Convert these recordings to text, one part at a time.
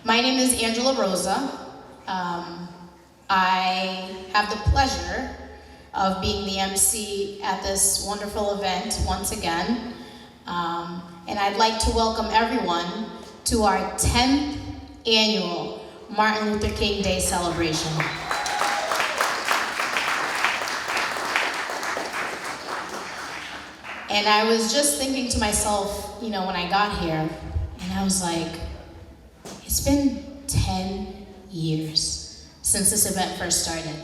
My name is Angela Rosa. I have the pleasure of being the MC at this wonderful event once again. And I'd like to welcome everyone to our 10th annual Martin Luther King Day celebration. And I was just thinking to myself, when I got here, and I was like, it's been 10 years since this event first started.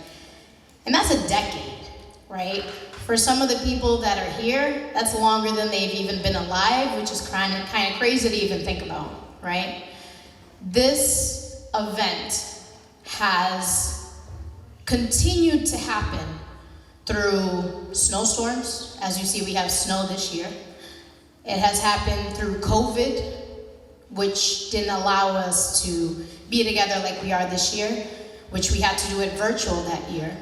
And that's a decade, right? For some of the people that are here, that's longer than they've even been alive, which is kind of crazy to even think about, right? This event has continued to happen through snowstorms. As you see, we have snow this year. It has happened through COVID, which didn't allow us to be together like we are this year, which we had to do it virtual that year.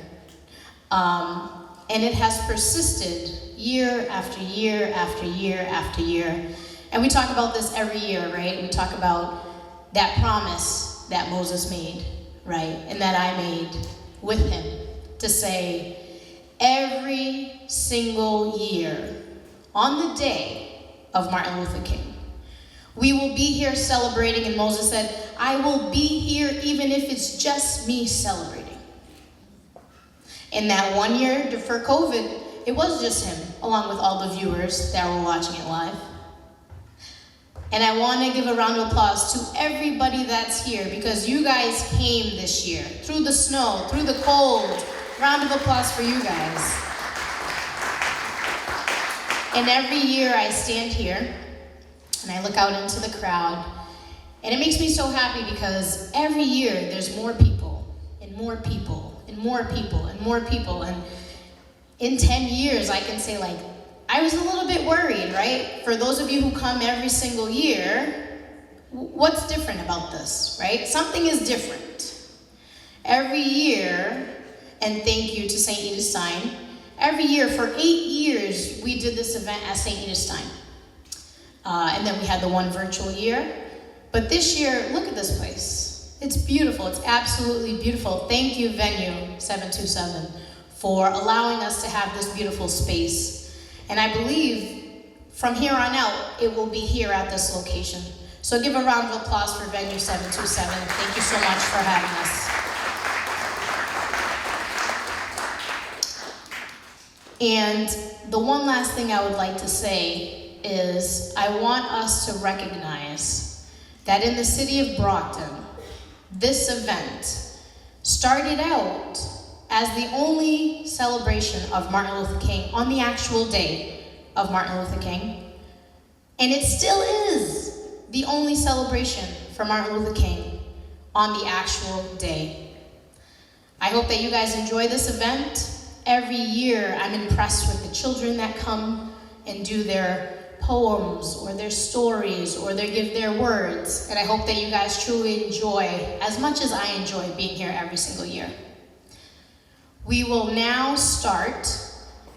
And it has persisted year after year after year after year. And we talk about this every year, right? We talk about that promise that Moses made, right? And that I made with him to say, every single year on the day of Martin Luther King, we will be here celebrating, and Moses said, I will be here even if it's just me celebrating. In that one year for COVID, it was just him, along with all the viewers that were watching it live. And I want to give a round of applause to everybody that's here, because you guys came this year, through the snow, through the cold. Round of applause for you guys. And every year I stand here, and I look out into the crowd, and it makes me so happy because every year there's more people, and more people, and more people, and more people. And in 10 years, I can say, I was a little bit worried, right? For those of you who come every single year, what's different about this, right? Something is different. Every year, and thank you to St. Edith Stein, every year for 8 years, we did this event at St. Edith Stein. And then we had the one virtual year. But this year, look at this place. It's beautiful. It's absolutely beautiful. Thank you, Venue 727, for allowing us to have this beautiful space. And I believe from here on out, it will be here at this location. So give a round of applause for Venue 727. Thank you so much for having us. And the one last thing I would like to say is I want us to recognize that in the city of Brockton, this event started out as the only celebration of Martin Luther King on the actual day of Martin Luther King. And it still is the only celebration for Martin Luther King on the actual day. I hope that you guys enjoy this event. Every year, I'm impressed with the children that come and do their poems or their stories or they give their words. And I hope that you guys truly enjoy as much as I enjoy being here every single year. We will now start,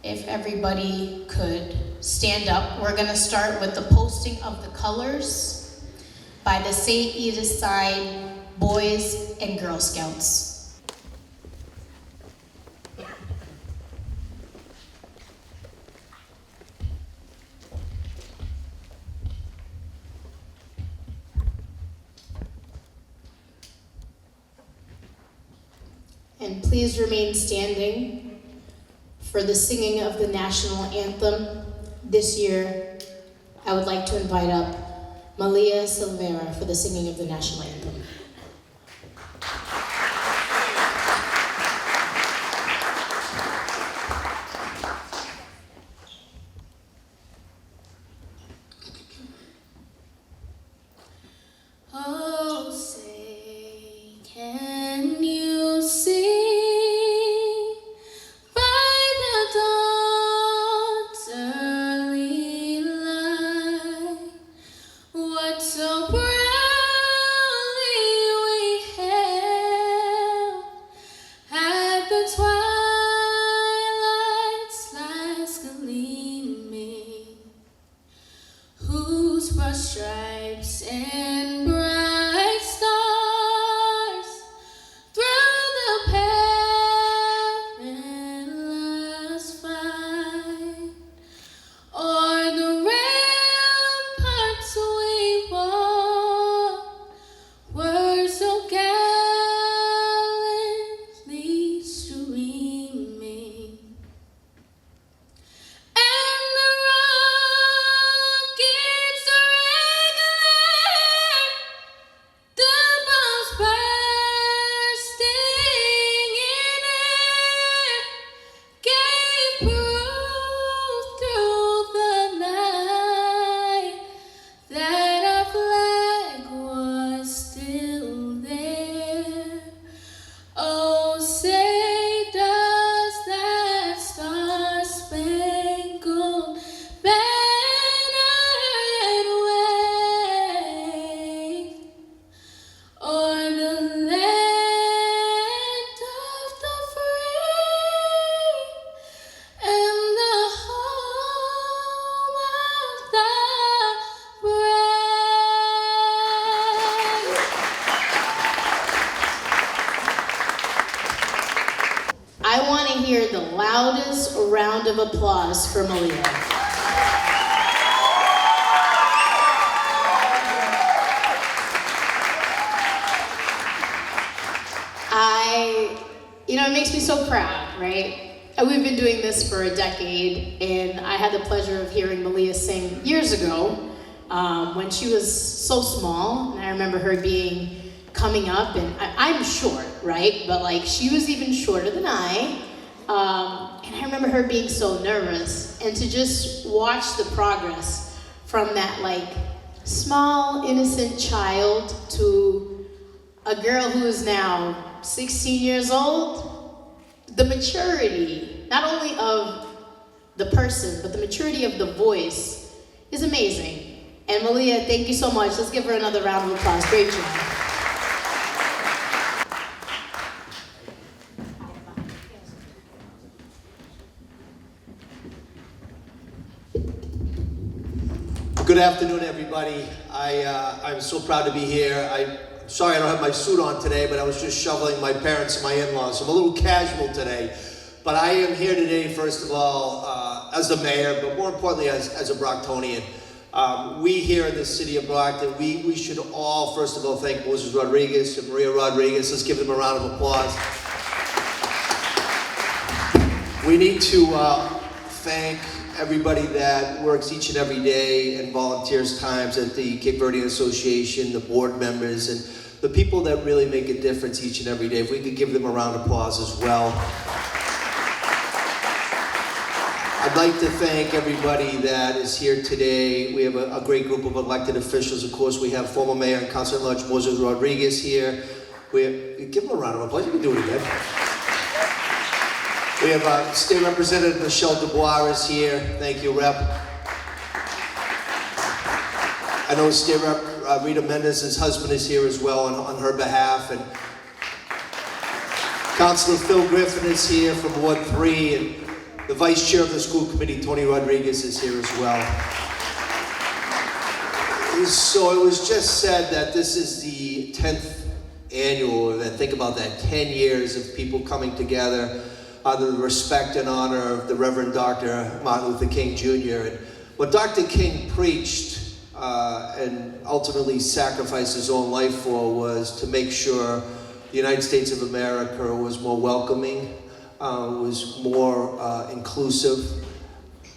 if everybody could stand up. We're going to start with the posting of the colors by the St. Edith Stein Boys and Girl Scouts. And please remain standing for the singing of the national anthem. This year, I would like to invite up Malia Silvera for the singing of the national anthem. Oh, say, can you see? So proudly we hailed at the twilight's last gleaming, whose broad stripes and bright stars a round of applause for Malia. It makes me so proud, right? We've been doing this for a decade, and I had the pleasure of hearing Malia sing years ago when she was so small, and I remember her coming up, and I'm short, right? But like, she was even shorter than I, and I remember her being so nervous, and to just watch the progress from that like small, innocent child to a girl who is now 16 years old, the maturity, not only of the person, but the maturity of the voice is amazing. And Malia, thank you so much. Let's give her another round of applause. Great job. Good afternoon, everybody. I'm so proud to be here. I'm sorry I don't have my suit on today, but I was just shoveling my parents and my in-laws. So I'm a little casual today. But I am here today, first of all, as the mayor, but more importantly, as a Brocktonian. We here in the city of Brockton, we should all, first of all, thank Moses Rodriguez and Maria Rodriguez. Let's give them a round of applause. We need to thank everybody that works each and every day and volunteers times at the Cape Verdean Association, the board members, and the people that really make a difference each and every day. If we could give them a round of applause as well. I'd like to thank everybody that is here today. We have a great group of elected officials. Of course, we have former Mayor and Councilor-at-Large Moses Rodriguez here. Give them a round of applause. You can do it again. We have State Representative Michelle Dubois is here. Thank you, Rep. I know State Rep Rita Mendez's husband is here as well on her behalf. And Councilor Phil Griffin is here from Ward 3. And the Vice Chair of the School Committee, Tony Rodriguez, is here as well. So it was just said that this is the 10th annual event. Think about that, 10 years of people coming together under the respect and honor of the Reverend Dr. Martin Luther King Jr. And what Dr. King preached and ultimately sacrificed his own life for was to make sure the United States of America was more welcoming, was more inclusive,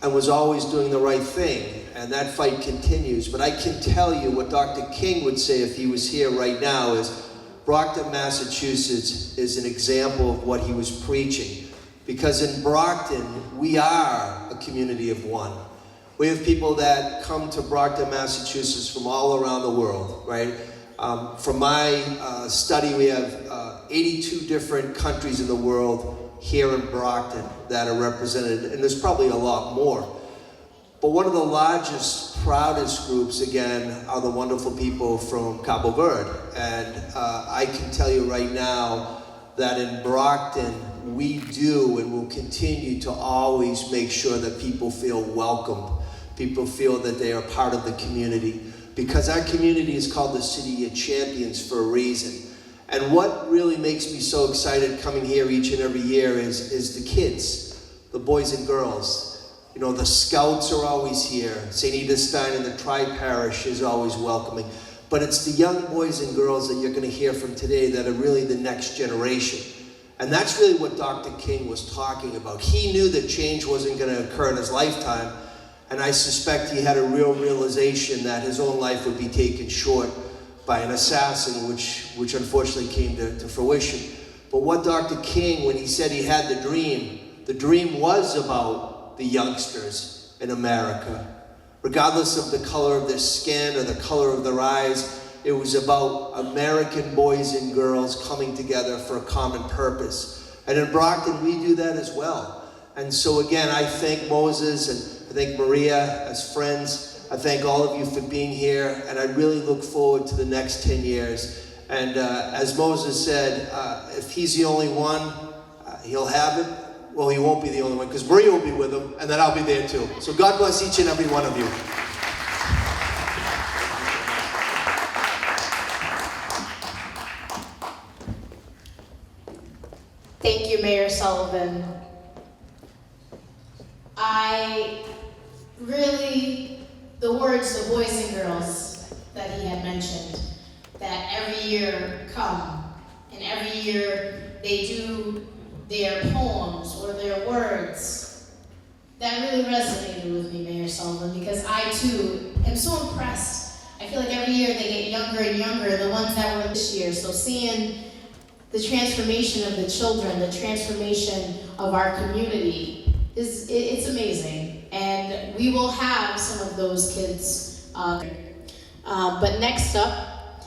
and was always doing the right thing. And that fight continues. But I can tell you what Dr. King would say if he was here right now is Brockton, Massachusetts is an example of what he was preaching. Because in Brockton, we are a community of one. We have people that come to Brockton, Massachusetts from all around the world, right? From my study, we have 82 different countries in the world here in Brockton that are represented, and there's probably a lot more. But one of the largest, proudest groups, again, are the wonderful people from Cabo Verde. And I can tell you right now that in Brockton, we do and will continue to always make sure that people feel welcome. People feel that they are part of the community. Because our community is called the City of Champions for a reason. And what really makes me so excited coming here each and every year is the kids, the boys and girls. You know, the scouts are always here. St. Edith Stein and the Tri-Parish is always welcoming. But it's the young boys and girls that you're going to hear from today that are really the next generation. And that's really what Dr. King was talking about. He knew that change wasn't going to occur in his lifetime, and I suspect he had a real realization that his own life would be taken short by an assassin, which unfortunately came to fruition. But what Dr. King, when he said he had the dream was about the youngsters in America. Regardless of the color of their skin or the color of their eyes, it was about American boys and girls coming together for a common purpose. And in Brockton, we do that as well. And so again, I thank Moses and I thank Maria as friends. I thank all of you for being here. And I really look forward to the next 10 years. And as Moses said, if he's the only one, he'll have it. Well, he won't be the only one because Maria will be with him and then I'll be there too. So God bless each and every one of you. Thank you, Mayor Sullivan. really the words, the boys and girls that he had mentioned, that every year come, and every year they do their poems or their words, that really resonated with me, Mayor Sullivan, because I too am so impressed. I feel like every year they get younger and younger, the ones that were this year. So seeing the transformation of the children, the transformation of our community, it's amazing. And we will have some of those kids. But next up,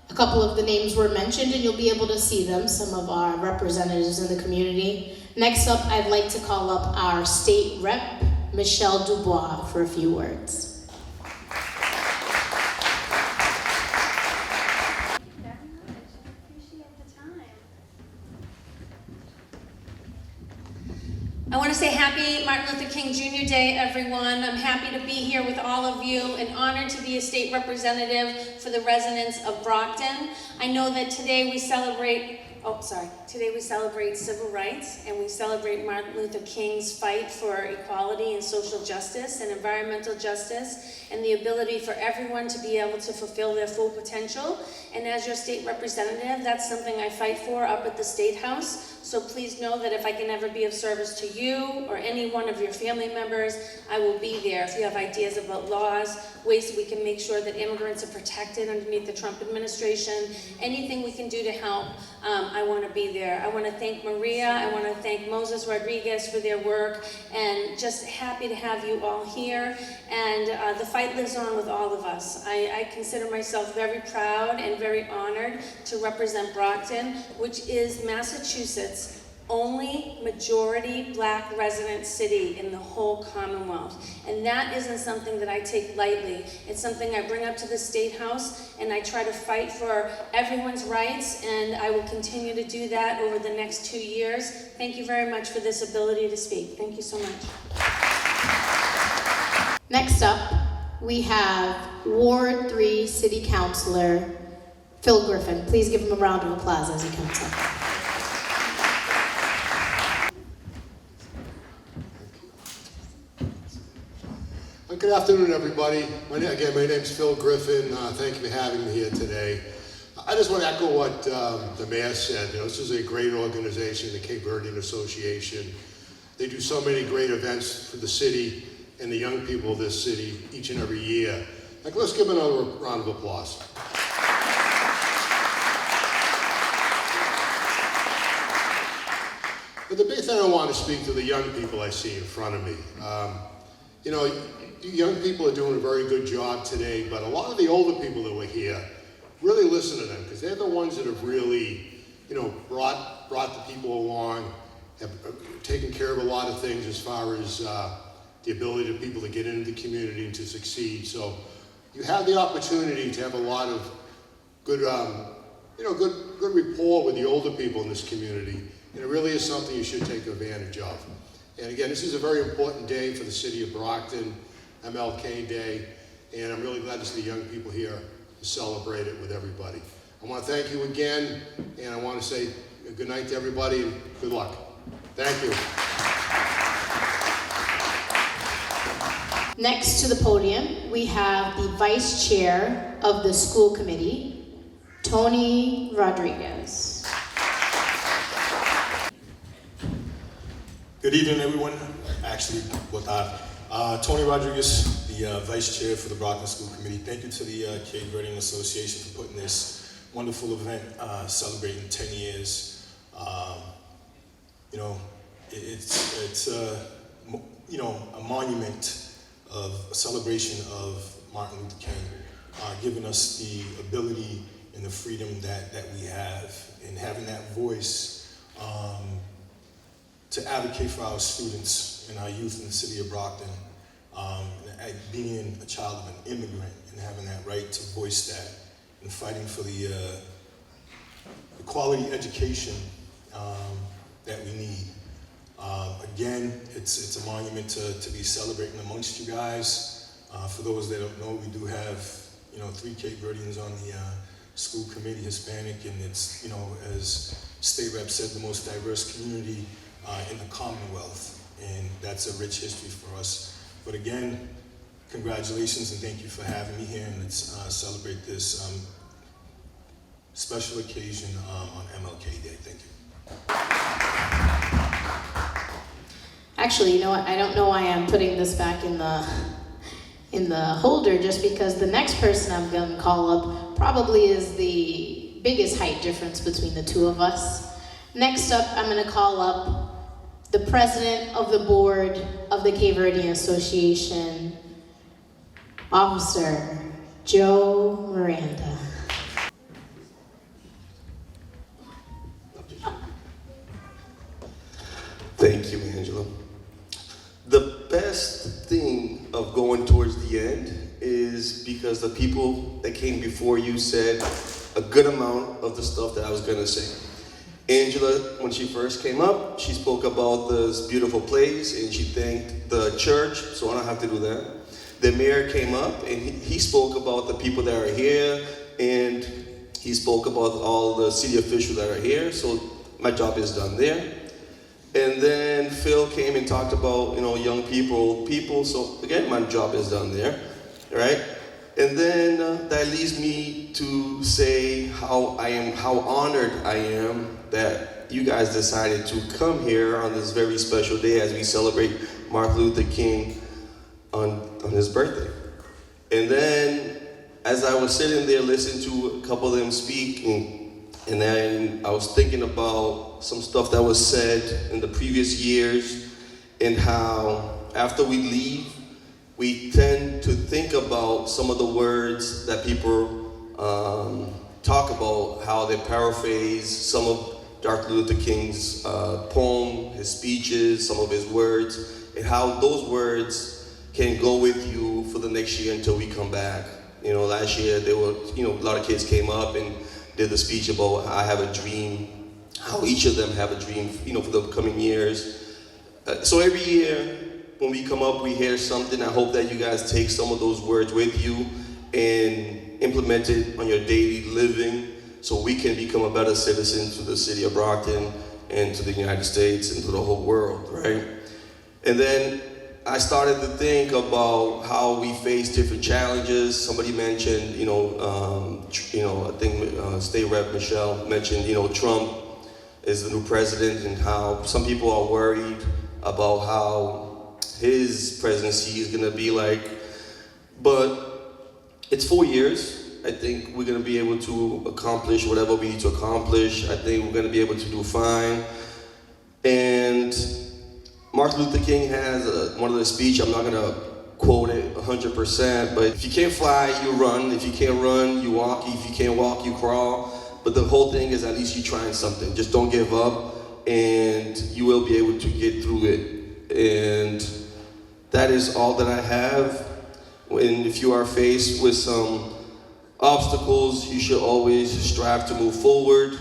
a couple of the names were mentioned, and you'll be able to see them, some of our representatives in the community. Next up, I'd like to call up our state rep, Michelle Dubois, for a few words. I want to say happy Martin Luther King Jr. Day, everyone. I'm happy to be here with all of you and honored to be a state representative for the residents of Brockton. I know that today we celebrate civil rights, and we celebrate Martin Luther King's fight for equality and social justice and environmental justice and the ability for everyone to be able to fulfill their full potential. And as your state representative, that's something I fight for up at the State House. So please know that if I can ever be of service to you or any one of your family members, I will be there. If you have ideas about laws, ways that we can make sure that immigrants are protected underneath the Trump administration, anything we can do to help, I want to be there. I want to thank Maria, I want to thank Moses Rodriguez for their work, and just happy to have you all here. And the fight lives on with all of us. I consider myself very proud and very honored to represent Brockton, which is Massachusetts' only majority black resident city in the whole Commonwealth. And that isn't something that I take lightly. It's something I bring up to the State House, and I try to fight for everyone's rights, and I will continue to do that over the next 2 years. Thank you very much for this ability to speak. Thank you so much. Next up, we have Ward 3 City Councilor Phil Griffin. Please give him a round of applause as he comes up. Good afternoon, everybody. My name's Phil Griffin. Thank you for having me here today. I just want to echo what the mayor said. This is a great organization, the Cape Verdean Association. They do so many great events for the city and the young people of this city each and every year. Let's give another round of applause. But the big thing I want to speak to the young people I see in front of me. Young people are doing a very good job today, but a lot of the older people that were here, really listen to them, because they're the ones that have really, brought the people along, have taken care of a lot of things as far as the ability of people to get into the community and to succeed. So you have the opportunity to have a lot of good, good rapport with the older people in this community, and it really is something you should take advantage of. And again, this is a very important day for the city of Brockton, MLK Day, and I'm really glad to see the young people here to celebrate it with everybody. I want to thank you again, and I want to say good night to everybody and good luck. Thank you. Next to the podium, we have the Vice Chair of the School Committee, Tony Rodriguez. Good evening, everyone. Actually, Tony Rodriguez, the Vice Chair for the Brockton School Committee. Thank you to the Cape Verdean Association for putting this wonderful event, celebrating 10 years. It's a monument of a celebration of Martin Luther King, giving us the ability and the freedom that we have, and having that voice to advocate for our students and our youth in the city of Brockton, being a child of an immigrant and having that right to voice that, and fighting for the quality education that we need. Again, it's a monument to be celebrating amongst you guys. For those that don't know, we do have 3 Cape Verdeans on the school committee, Hispanic, and it's as State Rep said, the most diverse community in the Commonwealth, and that's a rich history for us. But again, congratulations and thank you for having me here, and let's celebrate this special occasion on MLK Day. Thank you. Actually, you know what? I don't know why I'm putting this back in the holder, just because the next person I'm going to call up probably is the biggest height difference between the two of us. Next up, I'm going to call up the president of the board of the Cape Verdean Association, Officer Joe Miranda. Thank you, Angela. The best thing of going towards the end is because the people that came before you said a good amount of the stuff that I was going to say. Angela, when she first came up, she spoke about this beautiful place and she thanked the church, so I don't have to do that. The mayor came up and he spoke about the people that are here, and he spoke about all the city officials that are here, so my job is done there. And then Phil came and talked about, young people, old people. So again, my job is done there, right? And then that leads me to say how honored I am that you guys decided to come here on this very special day as we celebrate Martin Luther King on his birthday. And then as I was sitting there listening to a couple of them speak, and then I was thinking about some stuff that was said in the previous years, and how after we leave, we tend to think about some of the words that people talk about, how they paraphrase some of Dr. Luther King's poem, his speeches, some of his words, and how those words can go with you for the next year until we come back. Last year there were, a lot of kids came up and did the speech about I have a dream, how each of them have a dream, for the coming years. So every year when we come up, we hear something. I hope that you guys take some of those words with you and implement it on your daily living so we can become a better citizen to the city of Brockton and to the United States and to the whole world, right? And then I started to think about how we face different challenges. Somebody mentioned, I think State Rep Michelle mentioned, Trump is the new president, and how some people are worried about how his presidency is gonna be like. But it's 4 years. I think we're gonna be able to accomplish whatever we need to accomplish. I think we're gonna be able to do fine. And Martin Luther King has one of the speech, I'm not gonna quote it 100%, but if you can't fly, you run. If you can't run, you walk. If you can't walk, you crawl. But the whole thing is at least you're trying something. Just don't give up, and you will be able to get through it. And that is all that I have. And if you are faced with some obstacles, you should always strive to move forward.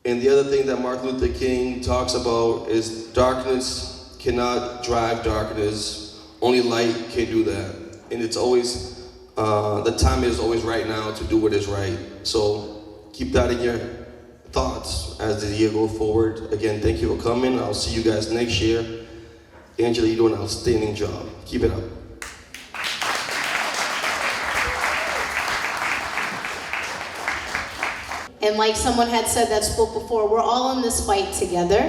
And the other thing that Martin Luther King talks about is darkness cannot drive darkness. Only light can do that. And it's always, the time is always right now to do what is right. So keep that in your thoughts as the year goes forward. Again, thank you for coming. I'll see you guys next year. Angela, you're doing an outstanding job. Keep it up. And like someone had said that spoke before, we're all in this fight together.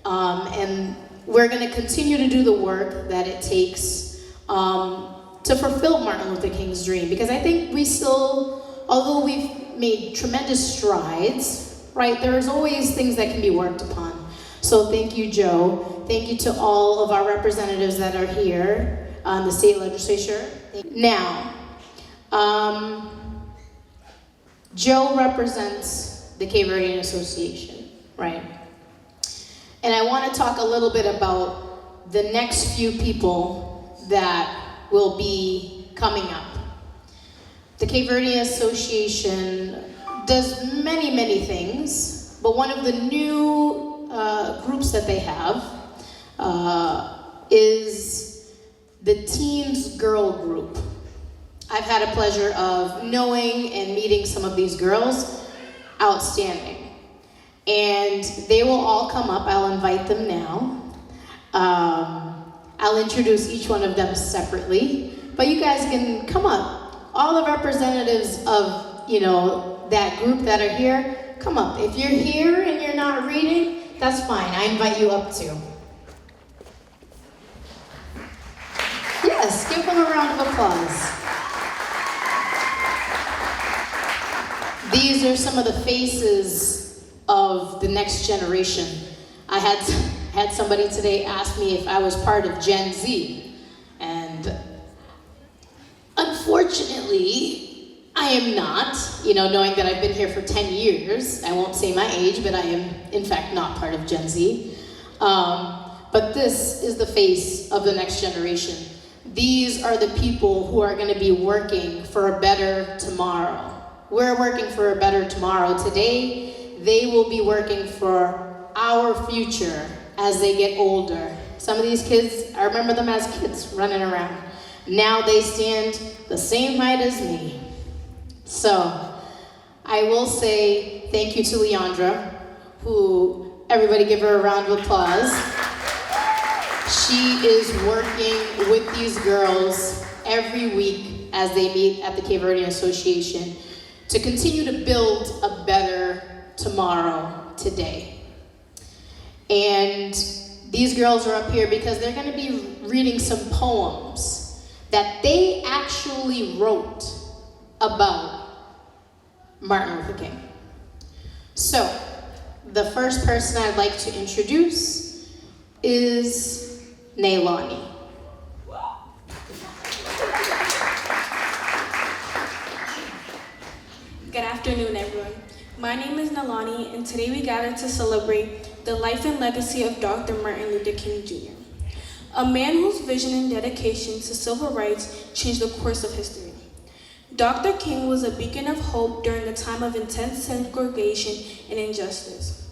And we're going to continue to do the work that it takes to fulfill Martin Luther King's dream. Because I think we still, although we've made tremendous strides, right, there's always things that can be worked upon. So thank you, Joe. Thank you to all of our representatives that are here on the state legislature. Now, Joe represents the Cape Verdean Association, right? And I want to talk a little bit about the next few people that will be coming up. The Cape Verdean Association does many, many things, but one of the new groups that they have is the Teens Girl Group. I've had a pleasure of knowing and meeting some of these girls. Outstanding. And they will all come up. I'll invite them now. I'll introduce each one of them separately, but you guys can come up. All the representatives of, that group that are here, come up. If you're here and you're not reading, that's fine. I invite you up too. Yes, give them a round of applause. These are some of the faces of the next generation. I had somebody today ask me if I was part of Gen Z, and unfortunately, I am not. Knowing that I've been here for 10 years, I won't say my age, but I am in fact not part of Gen Z. But this is the face of the next generation. These are the people who are going to be working for a better tomorrow. We're working for a better tomorrow today. They will be working for our future as they get older. Some of these kids, I remember them as kids running around. Now they stand the same height as me. So, I will say thank you to Leandra, who, everybody give her a round of applause. She is working with these girls every week as they meet at the Cape Verdean Association to continue to build a better tomorrow today. And these girls are up here because they're going to be reading some poems that they actually wrote about Martin Luther King. So, the first person I'd like to introduce is Nailani. Good afternoon, everyone. My name is Nalani, and today we gather to celebrate the life and legacy of Dr. Martin Luther King Jr., a man whose vision and dedication to civil rights changed the course of history. Dr. King was a beacon of hope during a time of intense segregation and injustice.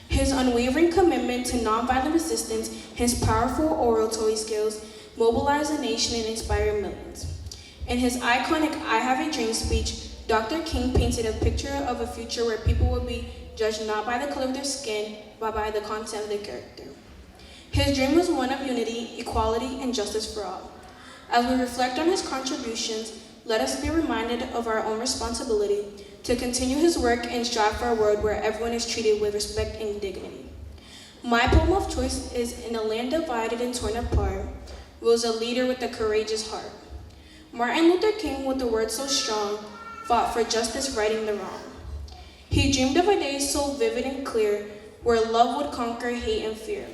His unwavering commitment to nonviolent resistance, his powerful oratory skills, mobilized a nation and inspired millions. In his iconic I Have a Dream speech, Dr. King painted a picture of a future where people would be judged not by the color of their skin, but by the content of their character. His dream was one of unity, equality, and justice for all. As we reflect on his contributions, let us be reminded of our own responsibility to continue his work and strive for a world where everyone is treated with respect and dignity. My poem of choice is In a Land Divided and Torn Apart, was a leader with a courageous heart. Martin Luther King, with a word so strong, fought for justice, righting the wrong. He dreamed of a day so vivid and clear, where love would conquer hate and fear.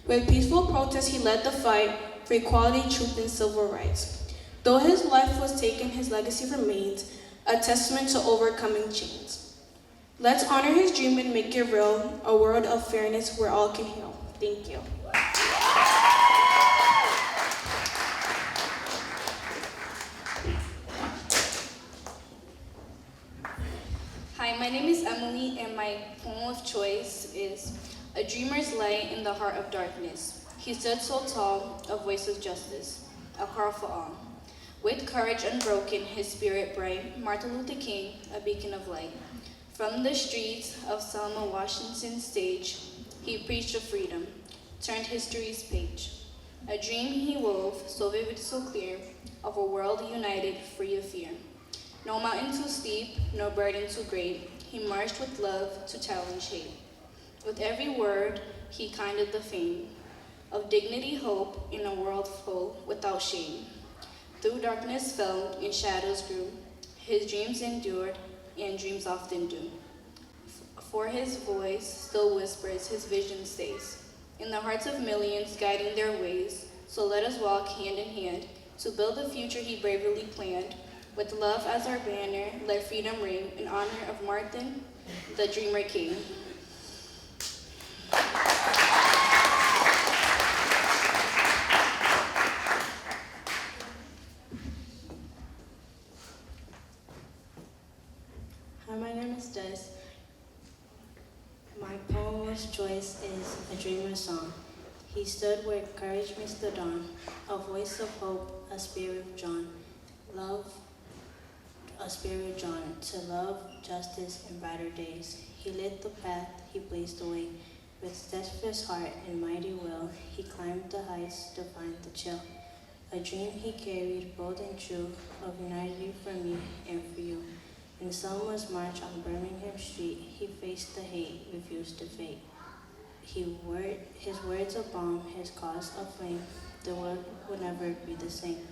With peaceful protest, he led the fight for equality, truth, and civil rights. Though his life was taken, his legacy remains a testament to overcoming chains. Let's honor his dream and make it real, a world of fairness where all can heal. Thank you. Hi, my name is Emily, and my poem of choice is A Dreamer's Light in the Heart of Darkness. He stood so tall, a voice of justice, a call for all. With courage unbroken, his spirit bright, Martin Luther King, a beacon of light. From the streets of Selma, Washington stage, he preached of freedom, turned history's page. A dream he wove, so vivid, so clear, of a world united, free of fear. No mountain too steep, no burden too great, he marched with love to challenge hate. With every word, he kindled the fame of dignity, hope, in a world full without shame. Through darkness fell and shadows grew, his dreams endured, and dreams often do. For his voice still whispers, his vision stays in the hearts of millions, guiding their ways. So let us walk hand in hand to build the future he bravely planned. With love as our banner, let freedom ring in honor of Martin, the Dreamer King. Hi, my name is Des. My poem of choice is A Dreamer's Song. He stood where courage meets the dawn, a voice of hope, a spirit of John. Love, a spirit of John, to love, justice, and brighter days. He lit the path, he blazed the way. With steadfast heart and mighty will, he climbed the heights to find the chill. A dream he carried bold and true of unity for me and for you. In Selma's march on Birmingham Street, he faced the hate, refused to fade. His words of balm, his cause of flame, the world would never be the same.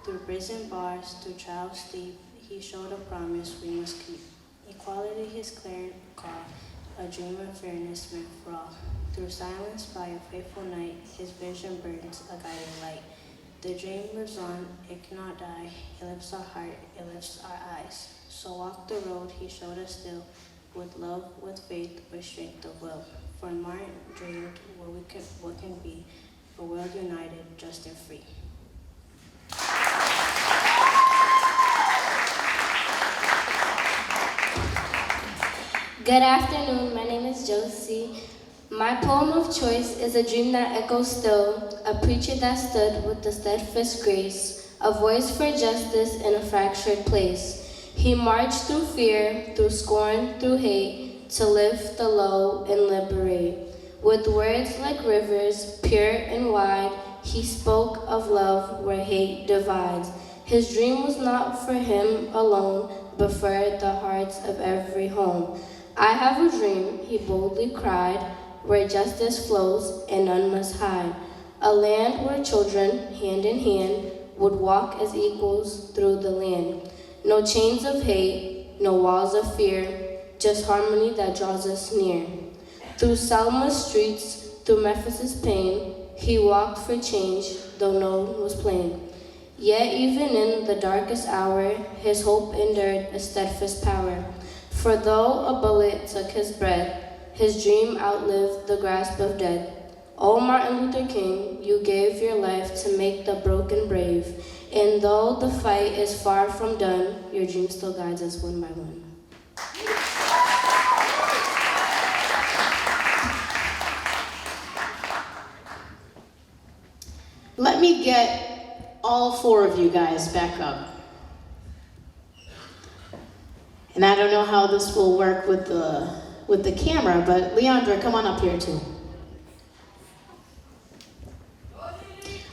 Through prison bars, through trials steep, he showed a promise we must keep. Equality, his clarion call, a dream of fairness meant for all. Through silence by a faithful night, his vision burns a guiding light. The dream lives on, it cannot die, it lifts our heart, it lifts our eyes. So walk the road he showed us still, with love, with faith, with strength of will. For Martin dreamed what can be, a world united, just and free. Good afternoon, my name is Josie. My poem of choice is a dream that echoes still, a preacher that stood with the steadfast grace, a voice for justice in a fractured place. He marched through fear, through scorn, through hate, to lift the low and liberate. With words like rivers, pure and wide, he spoke of love where hate divides. His dream was not for him alone, but for the hearts of every home. I have a dream, he boldly cried, where justice flows and none must hide. A land where children, hand in hand, would walk as equals through the land. No chains of hate, no walls of fear, just harmony that draws us near. Through Selma's streets, through Memphis's pain, he walked for change, though no one was plain. Yet even in the darkest hour, his hope endured a steadfast power. For though a bullet took his breath, his dream outlived the grasp of death. O Martin Luther King, you gave your life to make the broken brave. And though the fight is far from done, your dream still guides us one by one. Let me get all four of you guys back up. And I don't know how this will work with the camera, but Leandra, come on up here too.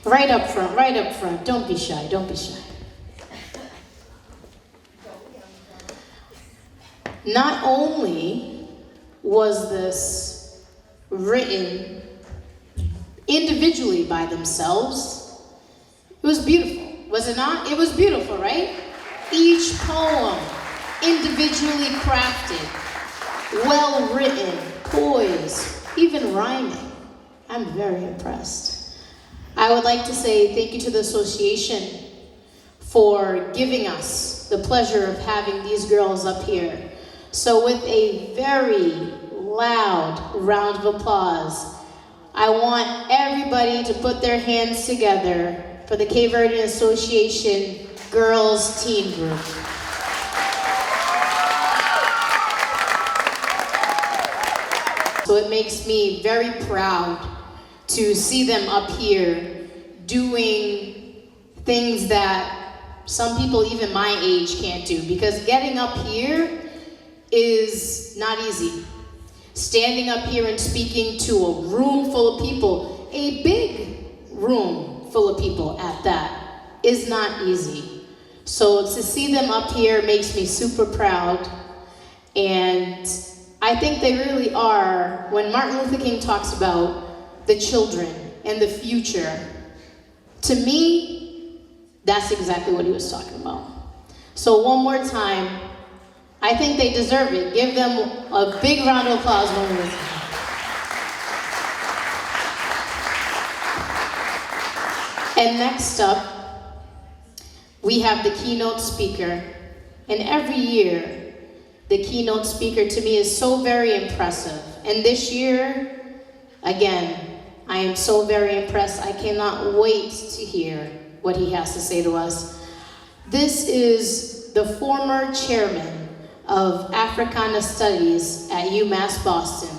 Right up front, right up front. Don't be shy, don't be shy. Not only was this written individually by themselves, it was beautiful, was it not? It was beautiful, right? Each poem individually crafted, well written, poised, even rhyming. I'm very impressed. I would like to say thank you to the association for giving us the pleasure of having these girls up here. So with a very loud round of applause, I want everybody to put their hands together for the Cape Verdean Association Girls Teen Group. So it makes me very proud to see them up here doing things that some people even my age can't do, because getting up here is not easy. Standing up here and speaking to a room full of people, a big room full of people at that, is not easy. So to see them up here makes me super proud. And I think they really are, when Martin Luther King talks about the children and the future, to me, that's exactly what he was talking about. So one more time, I think they deserve it. Give them a big round of applause one more time. And next up, we have the keynote speaker. And every year, the keynote speaker to me is so very impressive. And this year, again, I am so very impressed. I cannot wait to hear what he has to say to us. This is the former chairman of Africana Studies at UMass Boston.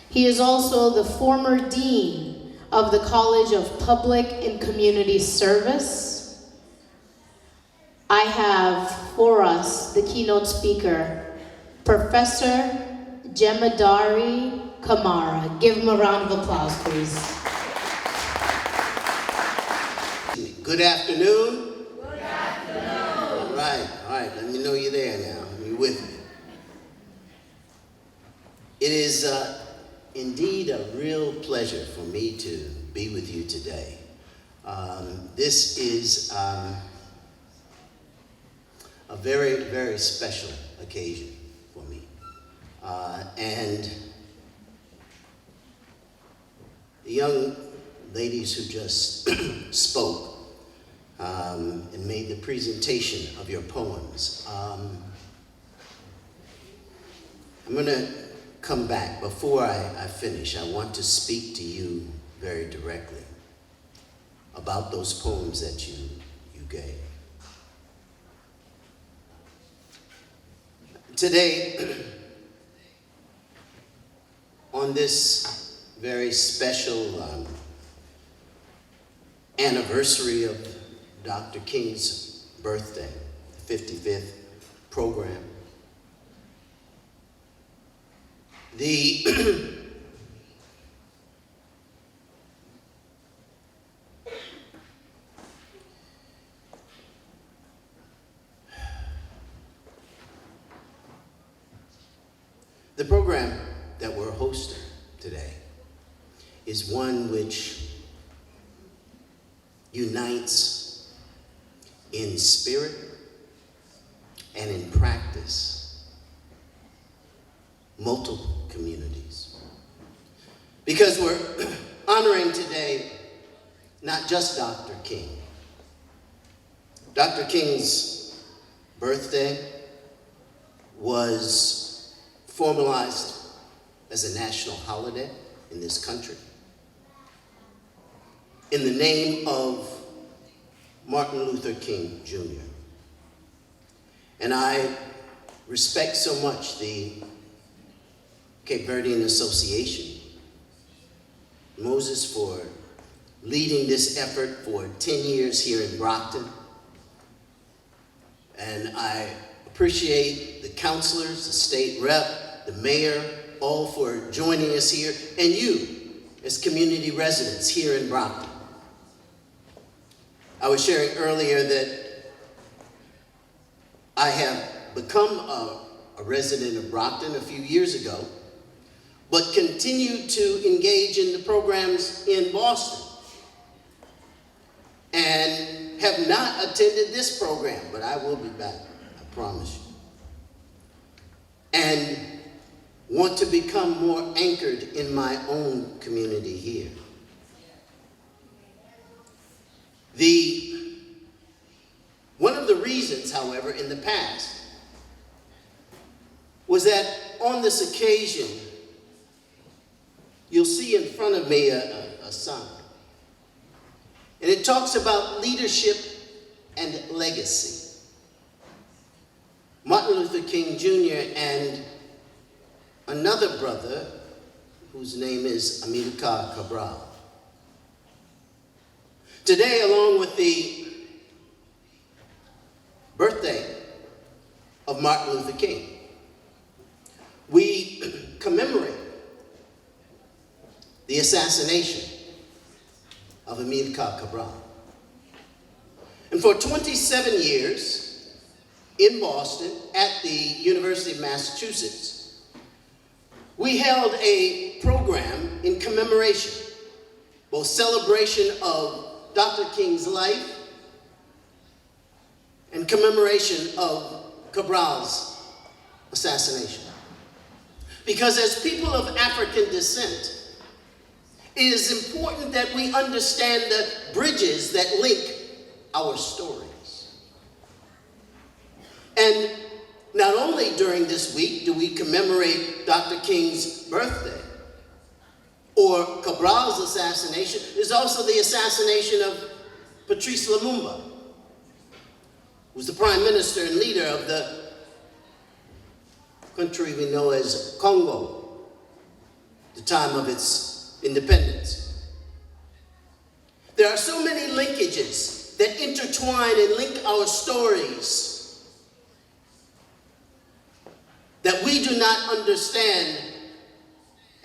He is also the former dean of the College of Public and Community Service. I have for us the keynote speaker, Professor Jemadari Kamara. Give him a round of applause, please. Good afternoon. Good afternoon. All right, let me know you're there now. You're with me. It is indeed a real pleasure for me to be with you today. This is a very, very special occasion for me. And the young ladies who just spoke and made the presentation of your poems, I'm going to come back. Before I finish, I want to speak to you very directly about those poems that you gave. Today, on this very special anniversary of Dr. King's birthday, 55th program, the program that we're hosting today is one which unites in spirit and in practice multiple communities. Because we're honoring today not just Dr. King. Dr. King's birthday was formalized as a national holiday in this country in the name of Martin Luther King Jr. And I respect so much the Cape Verdean Association, Moses, for leading this effort for 10 years here in Brockton. And I appreciate the counselors, the state rep, the mayor, all for joining us here, and you as community residents here in Brockton. I was sharing earlier that I have become a resident of Brockton a few years ago, but continued to engage in the programs in Boston and have not attended this program, but I will be back, I promise you. And want to become more anchored in my own community here. One of the reasons, however, in the past was that on this occasion, you'll see in front of me a sign. And it talks about leadership and legacy. Martin Luther King Jr. and another brother whose name is Amilcar Cabral. Today, along with the birthday of Martin Luther King, we commemorate the assassination of Amilcar Cabral. And for 27 years in Boston at the University of Massachusetts, we held a program in commemoration, both celebration of Dr. King's life and commemoration of Cabral's assassination. Because as people of African descent, it is important that we understand the bridges that link our stories. And not only during this week do we commemorate Dr. King's birthday or Cabral's assassination, there's also the assassination of Patrice Lumumba, who was the prime minister and leader of the country we know as Congo, the time of its independence. There are so many linkages that intertwine and link our stories that we do not understand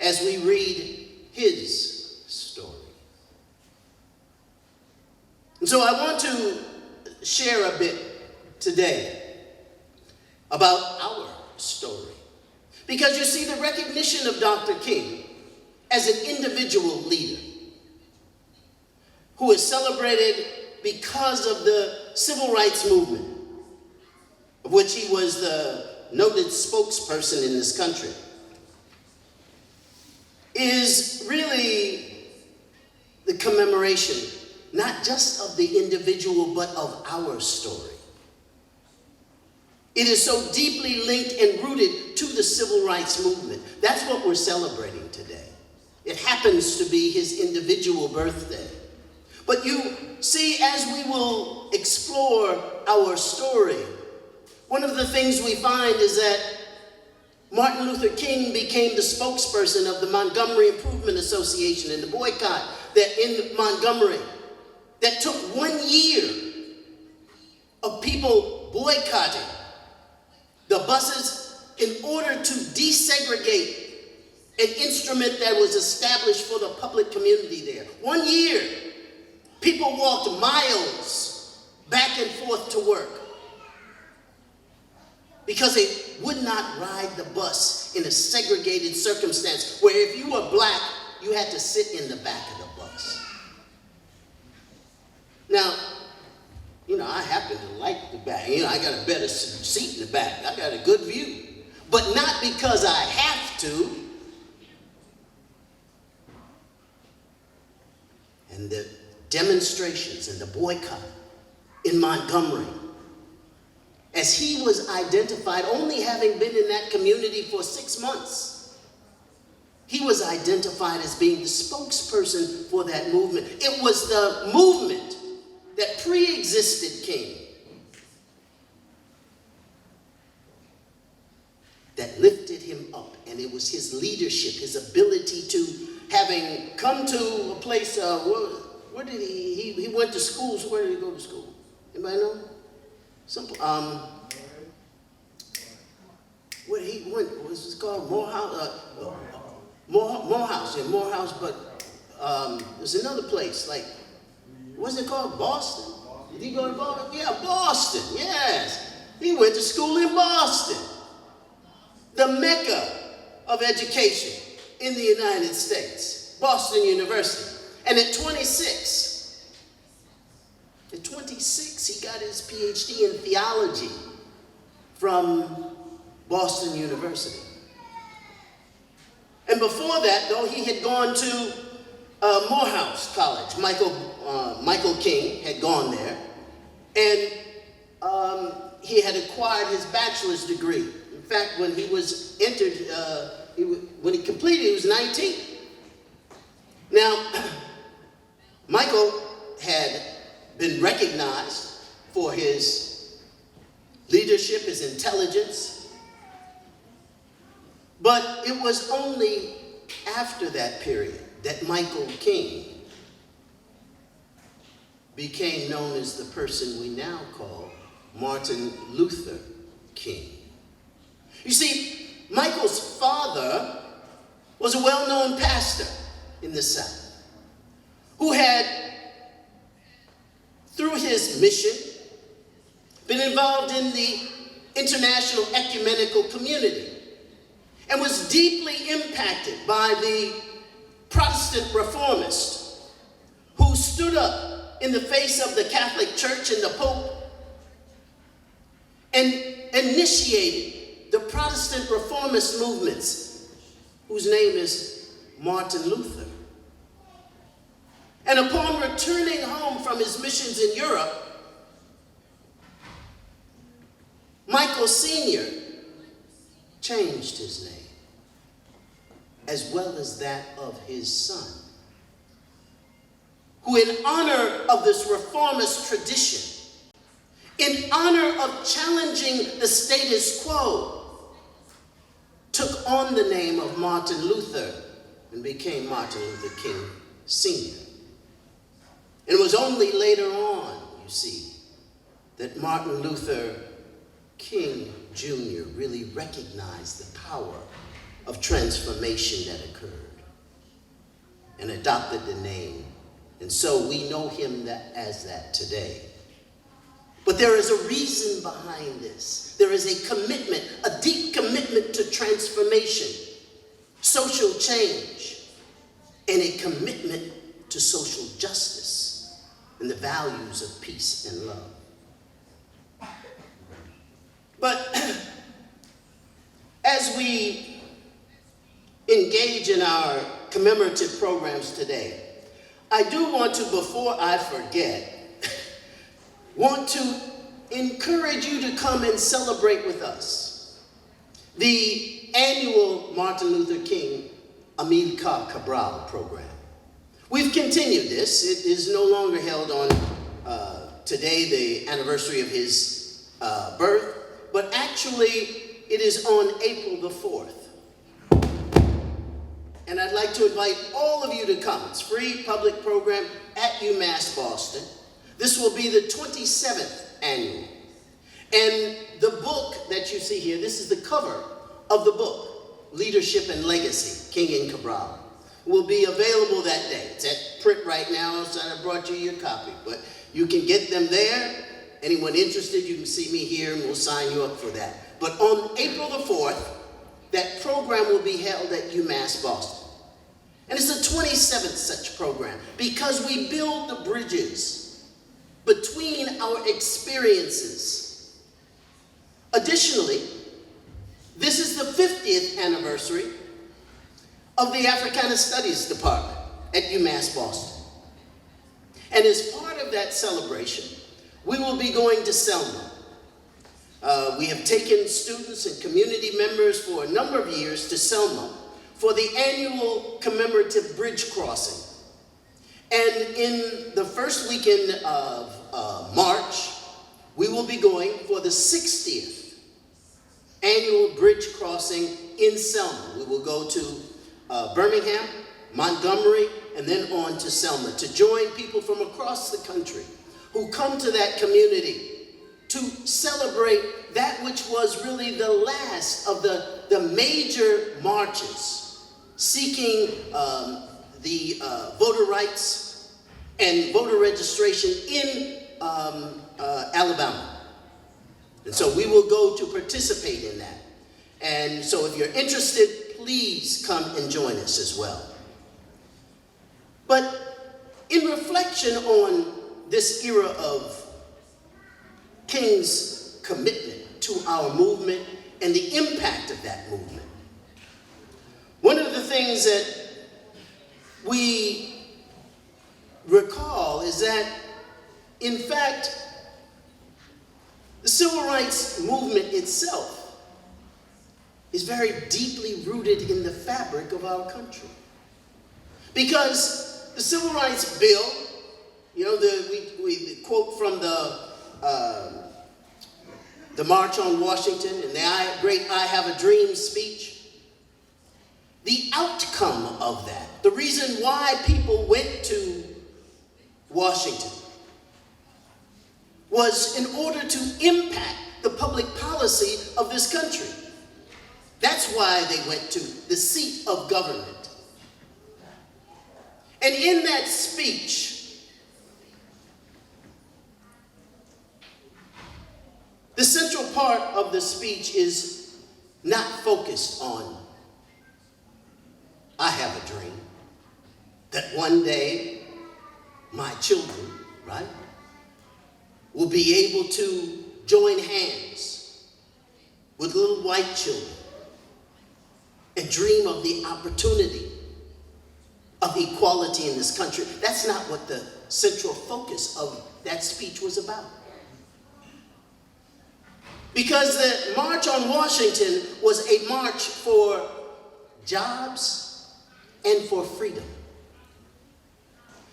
as we read his story. And so I want to share a bit today about our story. Because you see, the recognition of Dr. King as an individual leader who is celebrated because of the civil rights movement, of which he was the noted spokesperson in this country, is really the commemoration, not just of the individual, but of our story. It is so deeply linked and rooted to the civil rights movement. That's what we're celebrating today. It happens to be his individual birthday. But you see, as we will explore our story, one of the things we find is that Martin Luther King became the spokesperson of the Montgomery Improvement Association and the boycott that in Montgomery that took 1 year of people boycotting the buses in order to desegregate an instrument that was established for the public community there. 1 year, people walked miles back and forth to work because they would not ride the bus in a segregated circumstance where if you were black, you had to sit in the back of the bus. Now, I happen to like the back. I got a better seat in the back. I got a good view. But not because I have to. And the demonstrations and the boycott in Montgomery, as he was identified, only having been in that community for 6 months, he was identified as being the spokesperson for that movement. It was the movement that pre-existed King that lifted him up, and it was his leadership, his ability to, having come to a place, where did he went to school, so where did he go to school? Anybody know? Where he went, what was it called? Morehouse, but there's another place, like, what's it called? Boston? Did he go to Boston? Yeah, Boston, yes. He went to school in Boston, the mecca of education in the United States, Boston University. And at 26, he got his PhD in theology from Boston University. And before that, though, he had gone to Morehouse College. Michael King had gone there, and he had acquired his bachelor's degree. In fact, when he was entered, when he completed, he was 19. Now, Michael had been recognized for his leadership, his intelligence, but it was only after that period that Michael King became known as the person we now call Martin Luther King. You see, Michael's father was a well-known pastor in the South who had, through his mission, been involved in the international ecumenical community and was deeply impacted by the Protestant reformists who stood up in the face of the Catholic Church and the Pope and initiated the Protestant reformist movements, whose name is Martin Luther. And upon returning home from his missions in Europe, Michael Sr. changed his name, as well as that of his son, who in honor of this reformist tradition, in honor of challenging the status quo, took on the name of Martin Luther and became Martin Luther King Sr. And it was only later on, you see, that Martin Luther King Jr. really recognized the power of transformation that occurred and adopted the name. And so we know him as that today. But there is a reason behind this. There is a commitment, a deep commitment to transformation, social change, and a commitment to social justice and the values of peace and love. But as we engage in our commemorative programs today, I do want to, before I forget, want to encourage you to come and celebrate with us the annual Martin Luther King Amilcar Cabral program. We've continued this. It is no longer held on today, the anniversary of his birth, but actually it is on April the 4th. And I'd like to invite all of you to come. It's a free public program at UMass Boston. This will be the 27th annual. And the book that you see here, this is the cover of the book, Leadership and Legacy, King and Cabral, will be available that day. It's at print right now, so I brought you your copy. But you can get them there. Anyone interested, you can see me here and we'll sign you up for that. But on April the 4th, that program will be held at UMass Boston. And it's the 27th such program because we build the bridges between our experiences. Additionally, this is the 50th anniversary of the Africana Studies Department at UMass Boston. And as part of that celebration, we will be going to Selma. We have taken students and community members for a number of years to Selma for the annual commemorative bridge crossing. And in the first weekend of March, we will be going for the 60th annual bridge crossing in Selma. We will go to Birmingham, Montgomery, and then on to Selma to join people from across the country who come to that community to celebrate that which was really the last of the major marches seeking the voter rights and voter registration in Alabama. And so we will go to participate in that. And so if you're interested, please come and join us as well. But in reflection on this era of King's commitment to our movement and the impact of that movement, one of the things that we recall is that, in fact, the civil rights movement itself is very deeply rooted in the fabric of our country. Because the Civil Rights Bill, you know, we quote from the March on Washington and the great I Have a Dream speech. The outcome of that, the reason why people went to Washington, was in order to impact the public policy of this country. That's why they went to the seat of government. And in that speech, the central part of the speech is not focused on, I have a dream that one day my children, right, will be able to join hands with little white children and dream of the opportunity of equality in this country. That's not what the central focus of that speech was about. Because the March on Washington was a march for jobs and for freedom.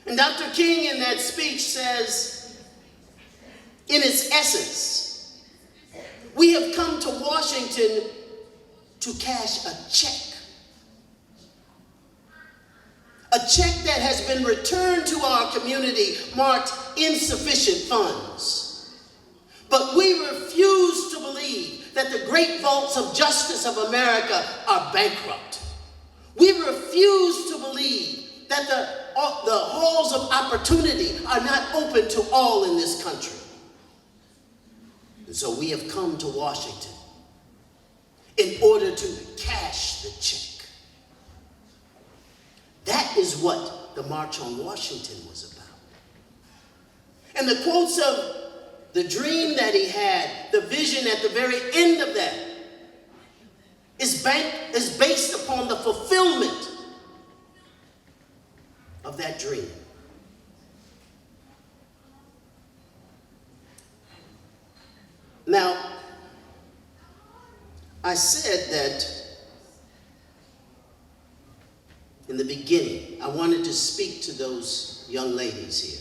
And Dr. King in that speech says, in its essence, we have come to Washington to cash a check. A check that has been returned to our community marked insufficient funds. But we refuse to believe that the great vaults of justice of America are bankrupt. We refuse to believe that the halls of opportunity are not open to all in this country. And so we have come to Washington in order to cash the check. That is what the March on Washington was about. And the quotes of the dream that he had, the vision at the very end of that, is based upon the fulfillment of that dream. Now, I said that in the beginning, I wanted to speak to those young ladies here.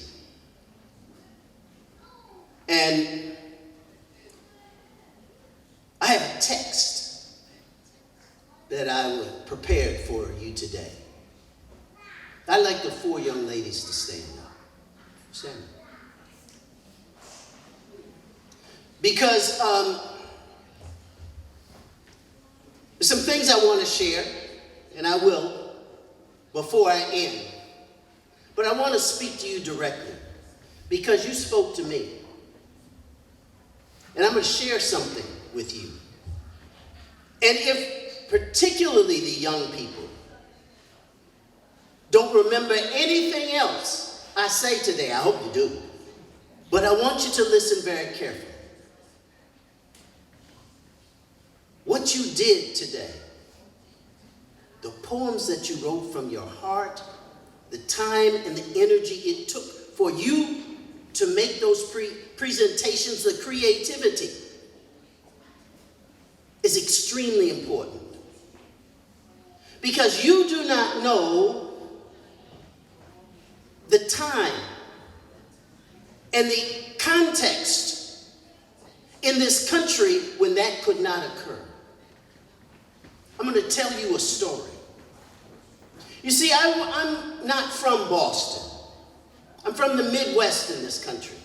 And I have a text that I prepared for you today. I'd like the 4 young ladies to stand up. Stand up. Because there's some things I want to share, and I will before I end. But I want to speak to you directly because you spoke to me. And I'm going to share something with you. And if particularly the young people don't remember anything else I say today, I hope you do. But I want you to listen very carefully. What you did today, the poems that you wrote from your heart, the time and the energy it took for you to make those presentations, the creativity is extremely important. Because you do not know the time and the context in this country when that could not occur. I'm going to tell you a story. You see, I'm not from Boston. I'm from the Midwest in this country.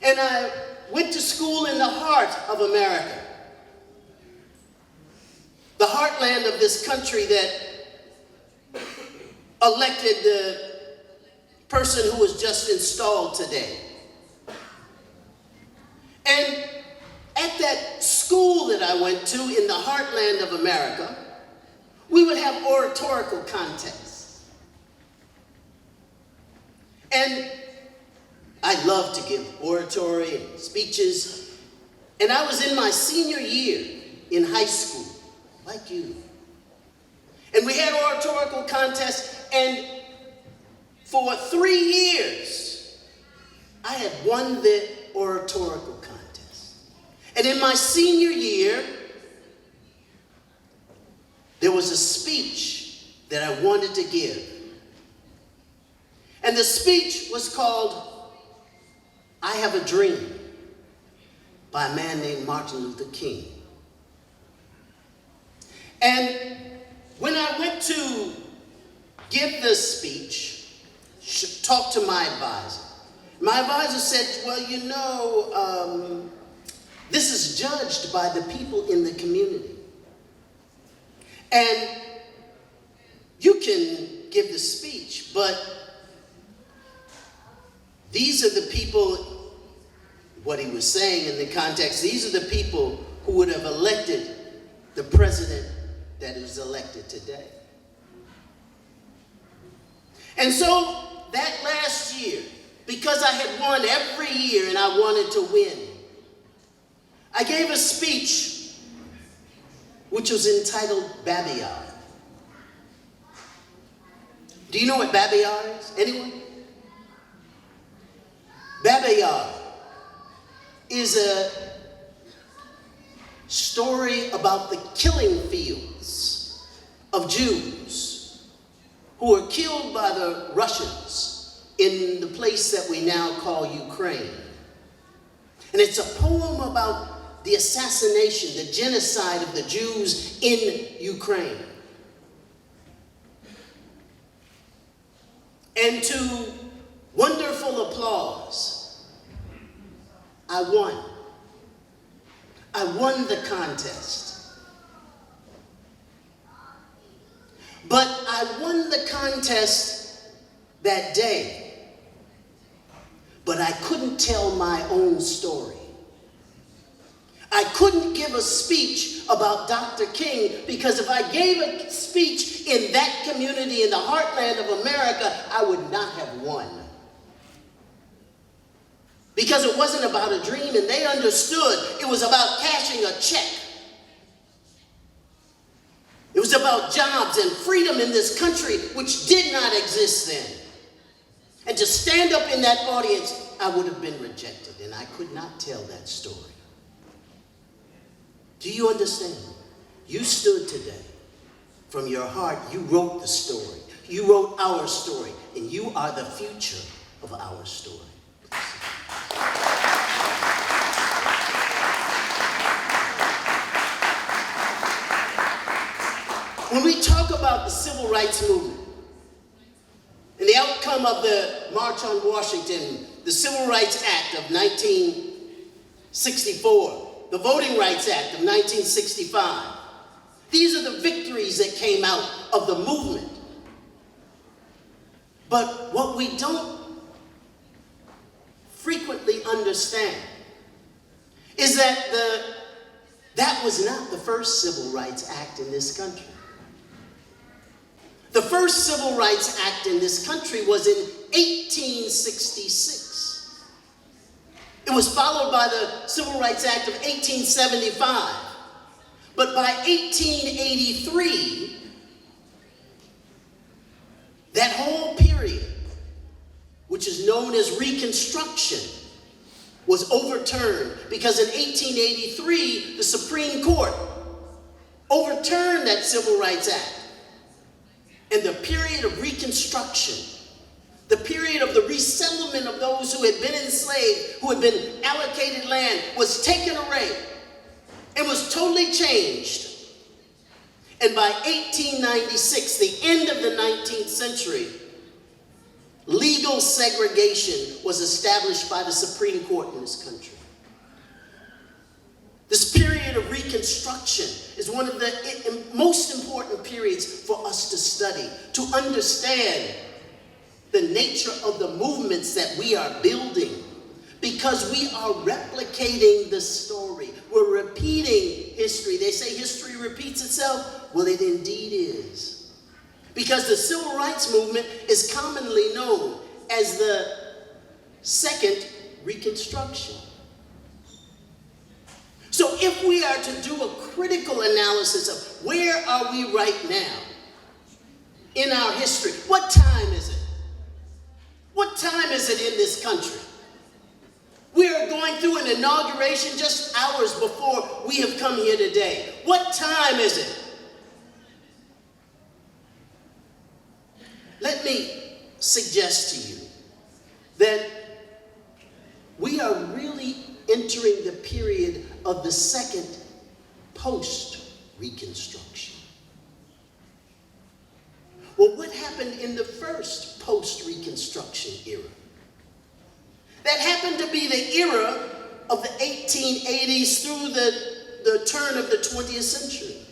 And I went to school in the heart of America. The heartland of this country that elected the person who was just installed today. And at that school that I went to in the heartland of America, we would have oratorical contests. And I love to give oratory and speeches. And I was in my senior year in high school, like you. And we had oratorical contests, and for 3 years, I had won the oratorical contest. And in my senior year, there was a speech that I wanted to give. And the speech was called, "I Have a Dream," by a man named Martin Luther King. And when I went to give this speech, talk to my advisor said, well, you know, this is judged by the people in the community. And you can give the speech, but these are the people, what he was saying in the context, these are the people who would have elected the president that is elected today. And so that last year, because I had won every year and I wanted to win, I gave a speech which was entitled Babiyar. Do you know what Babiyar is? Anyone? Babiyar is a story about the killing fields of Jews who were killed by the Russians in the place that we now call Ukraine. And it's a poem about the assassination, the genocide of the Jews in Ukraine. And to wonderful applause, I won. I won the contest. But I won the contest that day. But I couldn't tell my own story. I couldn't give a speech about Dr. King, because if I gave a speech in that community in the heartland of America, I would not have won. Because it wasn't about a dream, and they understood it was about cashing a check. It was about jobs and freedom in this country, which did not exist then. And to stand up in that audience, I would have been rejected, and I could not tell that story. Do you understand? You stood today. From your heart, you wrote the story. You wrote our story, and you are the future of our story. When we talk about the civil rights movement and the outcome of the March on Washington, the Civil Rights Act of 1964, the Voting Rights Act of 1965, these are the victories that came out of the movement. But what we don't frequently understand is that that was not the first Civil Rights Act in this country. The first Civil Rights Act in this country was in 1866. It was followed by the Civil Rights Act of 1875. But by 1883, that whole period, which is known as Reconstruction, was overturned, because in 1883, the Supreme Court overturned that Civil Rights Act. And the period of Reconstruction, the period of the resettlement of those who had been enslaved, who had been allocated land, was taken away and was totally changed. And by 1896, the end of the 19th century, legal segregation was established by the Supreme Court in this country. This period of Reconstruction is one of the most important periods for us to study, to understand the nature of the movements that we are building, because we are replicating the story. We're repeating history. They say history repeats itself. Well, it indeed is. Because the Civil Rights Movement is commonly known as the Second Reconstruction. So if we are to do a critical analysis of where are we right now in our history, what time is it? What time is it in this country? We are going through an inauguration just hours before we have come here today. What time is it? Let me suggest to you that we are really entering the period of the second post-Reconstruction. Well, what happened in the first post-Reconstruction era? That happened to be the era of the 1880s through the turn of the 20th century.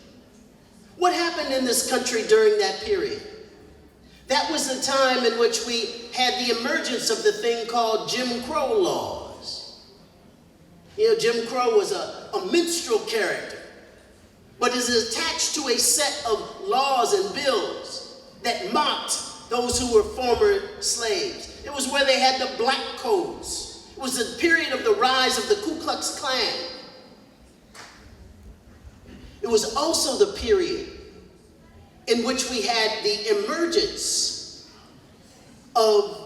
What happened in this country during that period? That was the time in which we had the emergence of the thing called Jim Crow laws. You know, Jim Crow was a minstrel character, but is attached to a set of laws and bills that mocked those who were former slaves. It was where they had the black codes. It was the period of the rise of the Ku Klux Klan. It was also the period in which we had the emergence of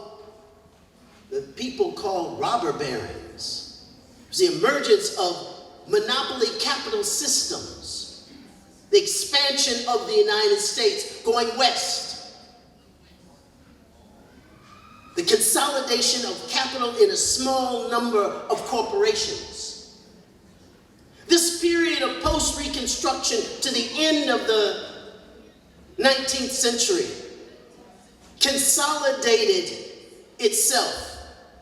the people called robber barons. It was the emergence of monopoly capital systems, the expansion of the United States going west, the consolidation of capital in a small number of corporations. This period of post-Reconstruction to the end of the 19th century consolidated itself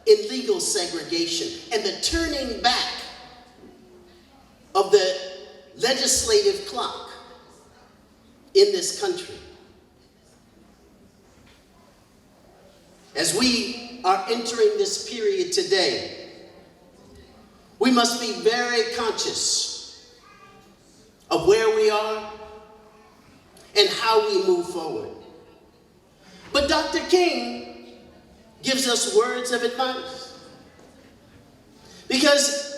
in legal segregation and the turning back of the legislative clock in this country. As we are entering this period today, we must be very conscious of where we are and how we move forward. But Dr. King gives us words of advice. Because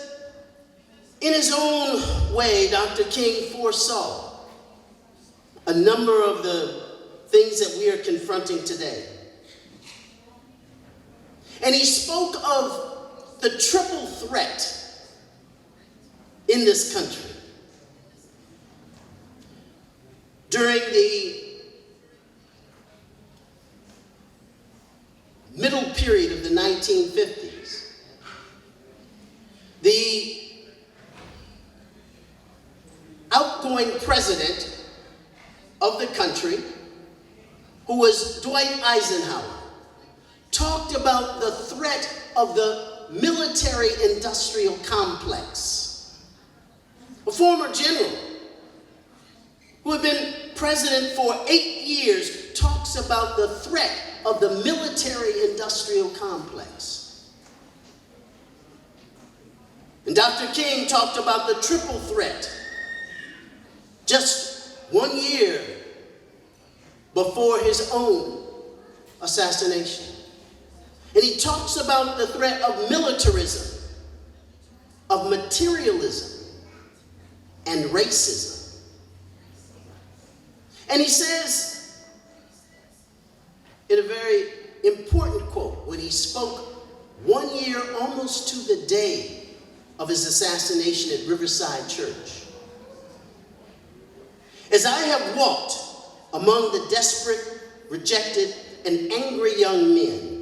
in his own way, Dr. King foresaw a number of the things that we are confronting today. And he spoke of the triple threat in this country. During the middle period of the 1950s, the outgoing president of the country, who was Dwight Eisenhower, talked about the threat of the military-industrial complex. A former general who had been president for 8 years talks about the threat of the military-industrial complex. And Dr. King talked about the triple threat just 1 year before his own assassination. And he talks about the threat of militarism, of materialism, and racism. And he says, in a very important quote, when he spoke 1 year almost to the day of his assassination at Riverside Church, "As I have walked among the desperate, rejected, and angry young men,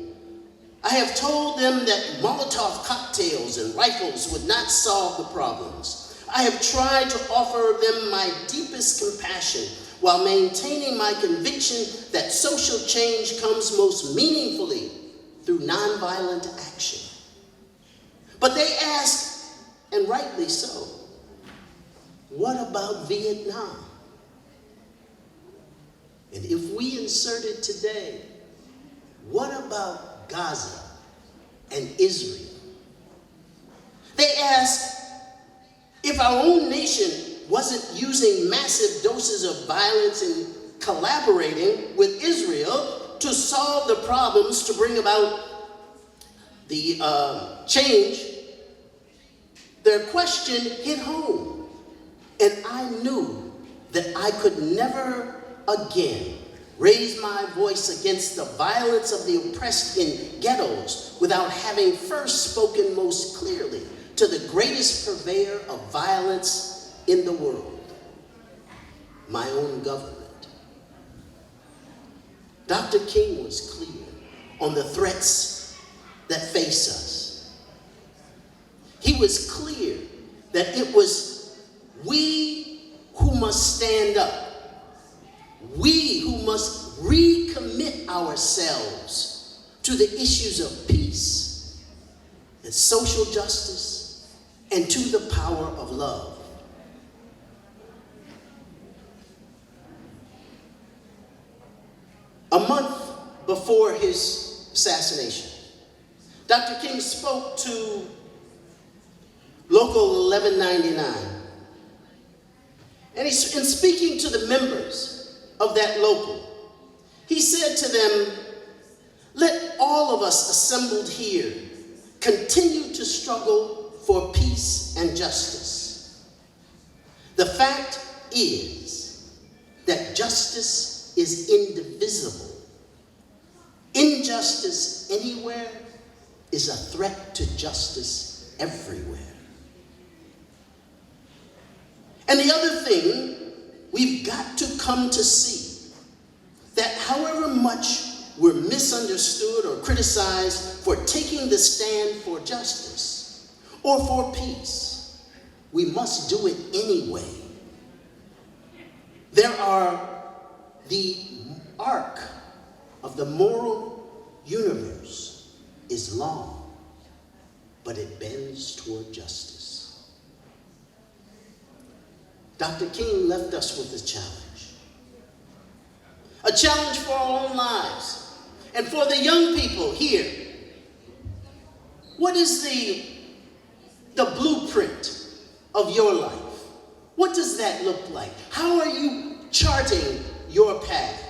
I have told them that Molotov cocktails and rifles would not solve the problems. I have tried to offer them my deepest compassion while maintaining my conviction that social change comes most meaningfully through nonviolent action. But they ask, and rightly so, what about Vietnam? And if we inserted today, what about Gaza and Israel? They ask, if our own nation wasn't using massive doses of violence and collaborating with Israel to solve the problems, to bring about the change, their question hit home. And I knew that I could never again raise my voice against the violence of the oppressed in ghettos without having first spoken most clearly to the greatest purveyor of violence in the world, my own government." Dr. King was clear on the threats that face us. He was clear that it was we who must stand up. We who must recommit ourselves to the issues of peace and social justice and to the power of love. A month before his assassination, Dr. King spoke to Local 1199. And in speaking to the members of that local, he said to them, "Let all of us assembled here continue to struggle for peace and justice. The fact is that justice is indivisible. Injustice anywhere is a threat to justice everywhere." And the other thing we've got to come to see, that however much we're misunderstood or criticized for taking the stand for justice or for peace, we must do it anyway. The arc of the moral universe is long, but it bends toward justice. Dr. King left us with a challenge. A challenge for our own lives. And for the young people here, what is the blueprint of your life? What does that look like? How are you charting your path?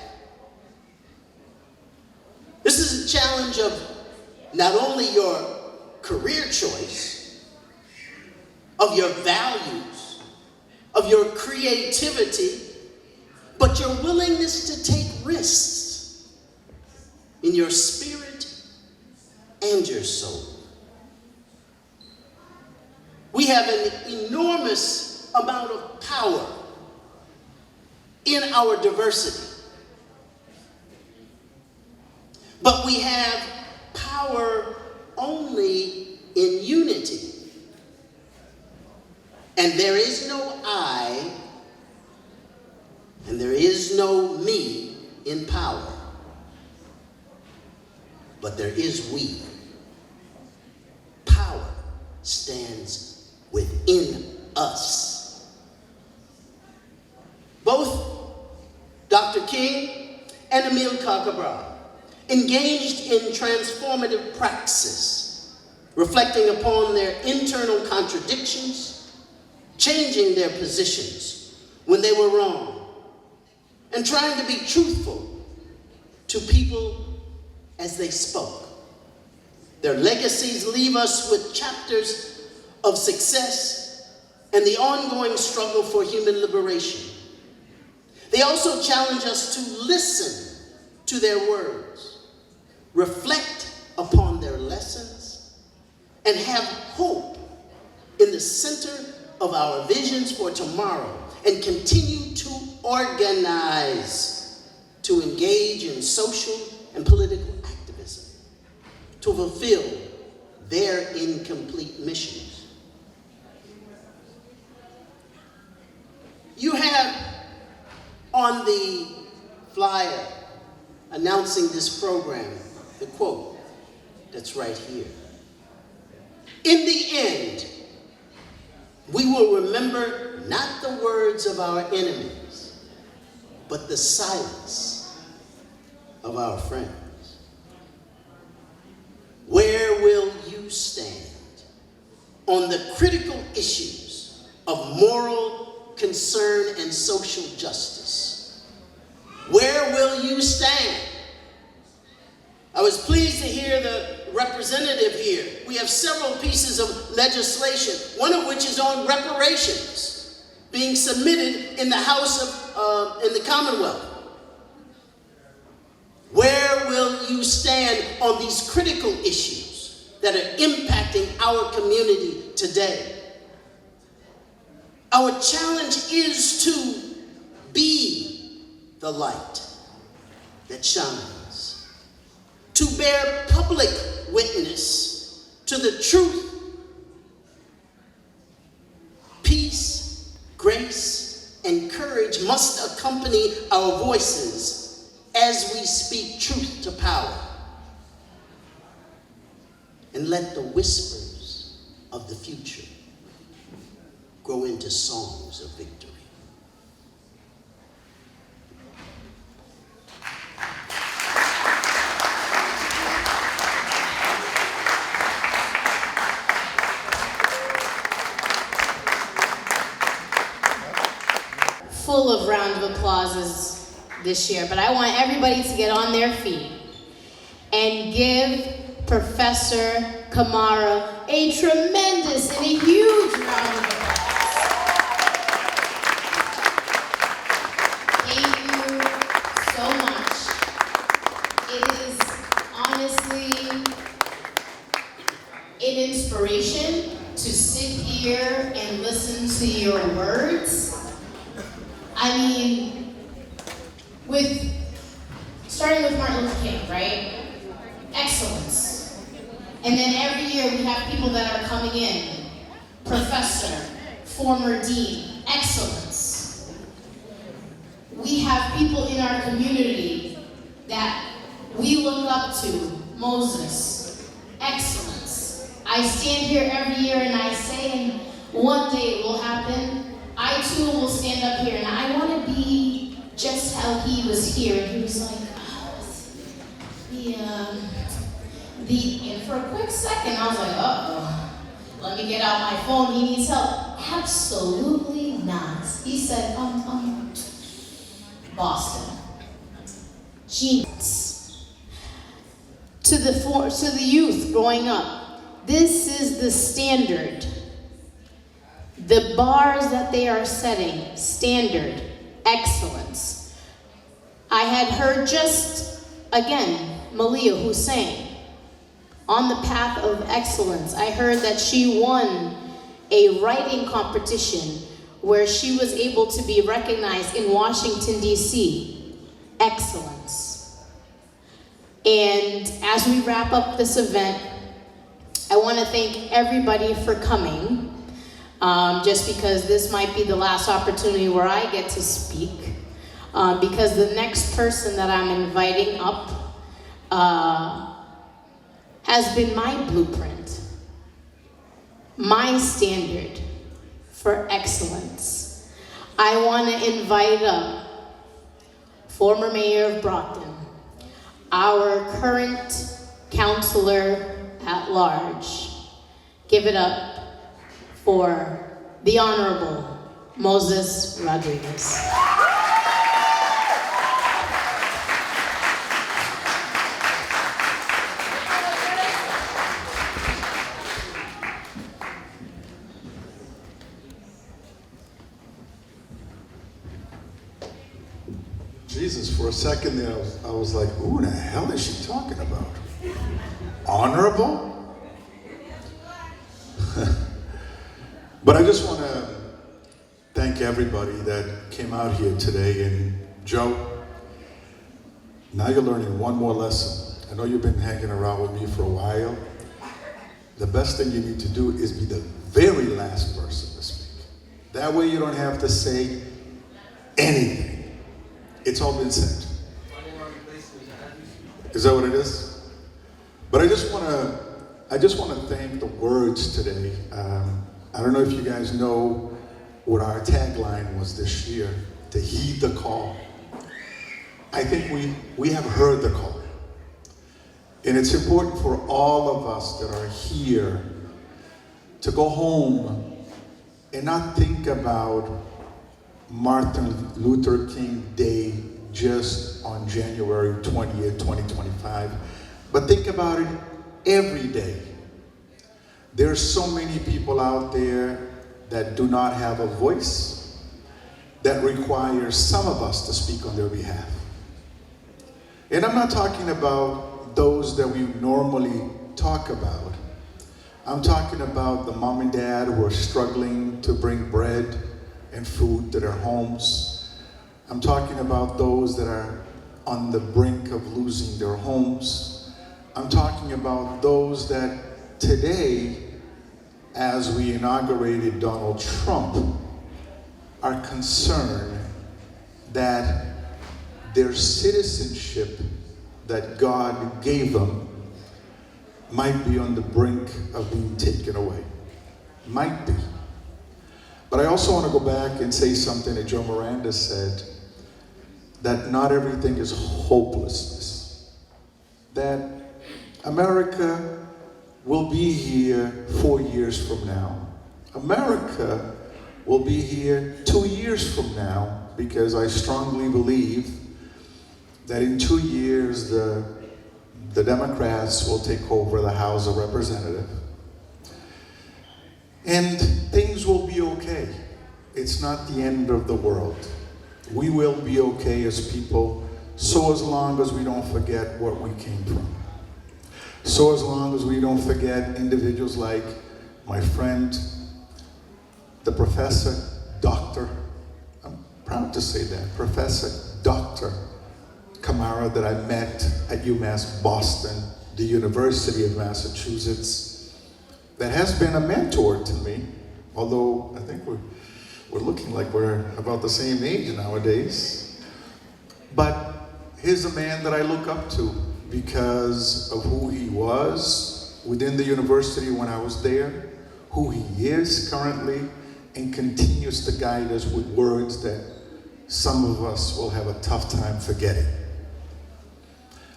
This is a challenge of not only your career choice, of your values, of your creativity, but your willingness to take risks in your spirit and your soul. We have an enormous amount of power in our diversity, but we have power only in unity. And there is no I, and there is no me in power, but there is we. Power stands within us. Both Dr. King and Emile Cabral engaged in transformative praxis, reflecting upon their internal contradictions, changing their positions when they were wrong, and trying to be truthful to people as they spoke. Their legacies leave us with chapters of success and the ongoing struggle for human liberation. They also challenge us to listen to their words, reflect upon their lessons, and have hope in the center of our visions for tomorrow, and continue to organize, to engage in social and political activism, to fulfill their incomplete missions. You have on the flyer announcing this program the quote that's right here. In the end, we will remember not the words of our enemies, but the silence of our friends. Where will you stand on the critical issues of moral concern and social justice? Where will you stand? I was pleased to hear the representative here. We have several pieces of legislation, one of which is on reparations, being submitted in the House of, in the Commonwealth. Where will you stand on these critical issues that are impacting our community today? Our challenge is to be the light that shines, to bear public witness to the truth. Peace, grace, and courage must accompany our voices as we speak truth to power. And let the whispers of the future grow into songs of victory. Full of round of applauses this year, but I want everybody to get on their feet and give Professor Kamara a tremendous and a huge round of applause. Thank you so much. It is honestly an inspiration to sit here and listen to your words. I mean, starting with Martin Luther King, right? Excellence. And then every year we have people that are coming in. Professor, former dean, excellence. We have people in our community that we look up to. Moses, excellence. I stand here every year and I say, and one day it will happen, I too too will stand up here, and I want to be just how he was here. He was like, and for a quick second, I was like, uh-oh, let me get out my phone, he needs help. Absolutely not. He said, Boston. Genius. To the youth growing up, this is the standard. The bars that they are setting, standard, excellence. I had heard just, again, Malia who sang, on the path of excellence. I heard that she won a writing competition where she was able to be recognized in Washington, D.C. Excellence. And as we wrap up this event, I want to thank everybody for coming, just because this might be the last opportunity where I get to speak, because the next person that I'm inviting up has been my blueprint, my standard for excellence. I want to invite up former Mayor of Brockton, our current counselor at large. Give it up for the Honorable Moses Rodriguez. Jesus, for a second there, I was like, who the hell is she talking about? Honorable? But I just want to thank everybody that came out here today. And Joe, now you're learning one more lesson. I know you've been hanging around with me for a while. The best thing you need to do is be the very last person to speak. That way you don't have to say anything. It's all been said. Is that what it is? But I just want to thank the words today. I don't know if you guys know what our tagline was this year, to heed the call. I think we have heard the call. And it's important for all of us that are here to go home and not think about Martin Luther King Day just on January 20th, 2025, but think about it every day. There's so many people out there that do not have a voice that requires some of us to speak on their behalf. And I'm not talking about those that we normally talk about. I'm talking about the mom and dad who are struggling to bring bread and food to their homes. I'm talking about those that are on the brink of losing their homes. I'm talking about those that today, as we inaugurated Donald Trump, are concerned that their citizenship that God gave them might be on the brink of being taken away. Might be. But I also want to go back and say something that Joe Miranda said, that not everything is hopelessness. That America will be here 4 years from now. America will be here 2 years from now, because I strongly believe that in 2 years the Democrats will take over the House of Representatives. And things will be okay. It's not the end of the world. We will be okay as people, so as long as we don't forget where we came from. So as long as we don't forget individuals like my friend, the Professor, Dr., I'm proud to say that, Professor Dr. Kamara, that I met at UMass Boston, the University of Massachusetts, that has been a mentor to me, although I think we're looking like we're about the same age nowadays. But here's a man that I look up to because of who he was within the university when I was there, who he is currently, and continues to guide us with words that some of us will have a tough time forgetting.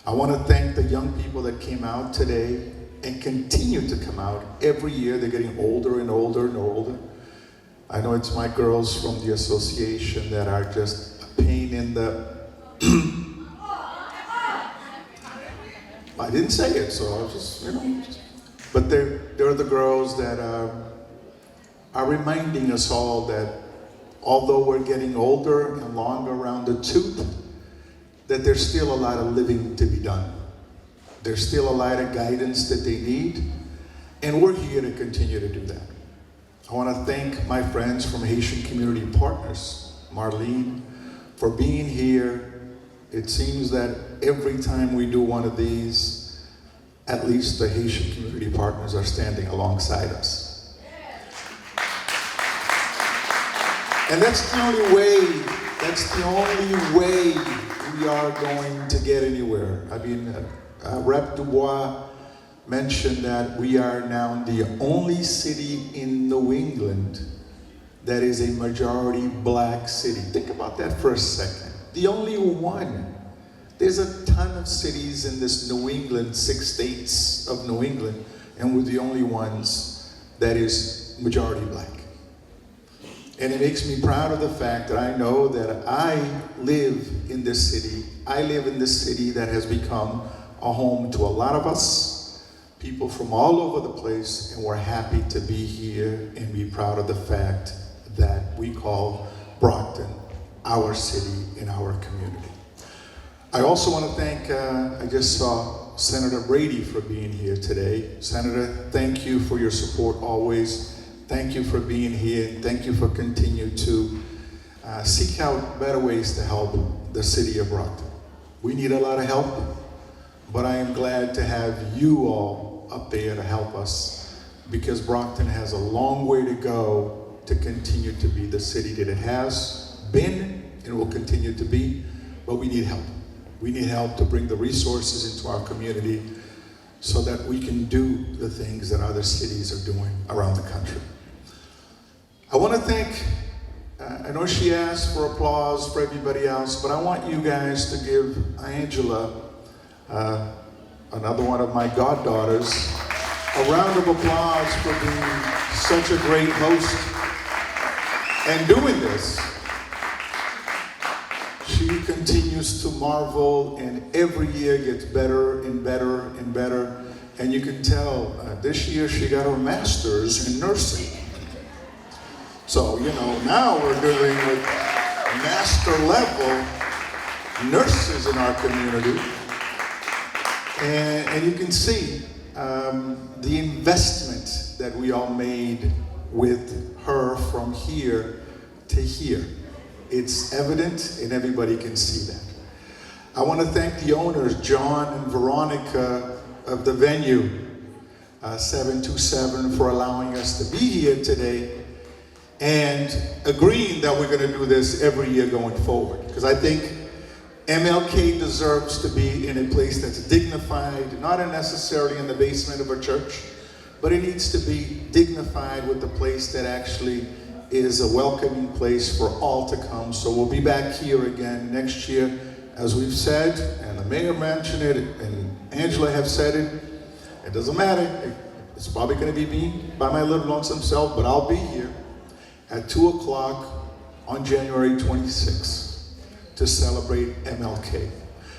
I want to thank the young people that came out today and continue to come out. Every year they're getting older and older and older. I know it's my girls from the association that are just a pain in the... I didn't say it, so I was just, but they're the girls that are reminding us all that although we're getting older and longer around the tooth, that there's still a lot of living to be done. There's still a lot of guidance that they need, and we're here to continue to do that. I want to thank my friends from Haitian Community Partners, Marlene, for being here. It seems that every time we do one of these, at least the Haitian Community Partners are standing alongside us. And that's the only way we are going to get anywhere. I mean, Rep. Dubois mentioned that we are now the only city in New England that is a majority black city. Think about that for a second. The only one. There's a ton of cities in this New England, 6 states of New England, and we're the only ones that is majority black. And it makes me proud of the fact that I know that I live in this city. I live in this city that has become a home to a lot of us, people from all over the place, and we're happy to be here and be proud of the fact that we call Brockton our city and our community. I also want to thank, I just saw Senator Brady for being here today. Senator, thank you for your support always. Thank you for being here. Thank you for continuing to seek out better ways to help the city of Brockton. We need a lot of help, but I am glad to have you all up there to help us, because Brockton has a long way to go to continue to be the city that it has been and will continue to be, but we need help. We need help to bring the resources into our community so that we can do the things that other cities are doing around the country. I want to thank, I know she asked for applause for everybody else, but I want you guys to give Angela, another one of my goddaughters, a round of applause for being such a great host and doing this. She continues to marvel, and every year gets better and better and better. And you can tell this year she got her master's in nursing. So, now we're dealing with master level nurses in our community. And you can see the investment that we all made with her from here to here. It's evident and everybody can see that. I want to thank the owners, John and Veronica of the venue, 727, for allowing us to be here today and agreeing that we're going to do this every year going forward. Because I think MLK deserves to be in a place that's dignified, not necessarily in the basement of a church, but it needs to be dignified with a place that actually is a welcoming place for all to come. So we'll be back here again next year, as we've said, and the mayor mentioned it, and Angela have said it. It doesn't matter. It's probably going to be me by my little lonesome self, but I'll be here at 2 o'clock on January 26th to celebrate MLK.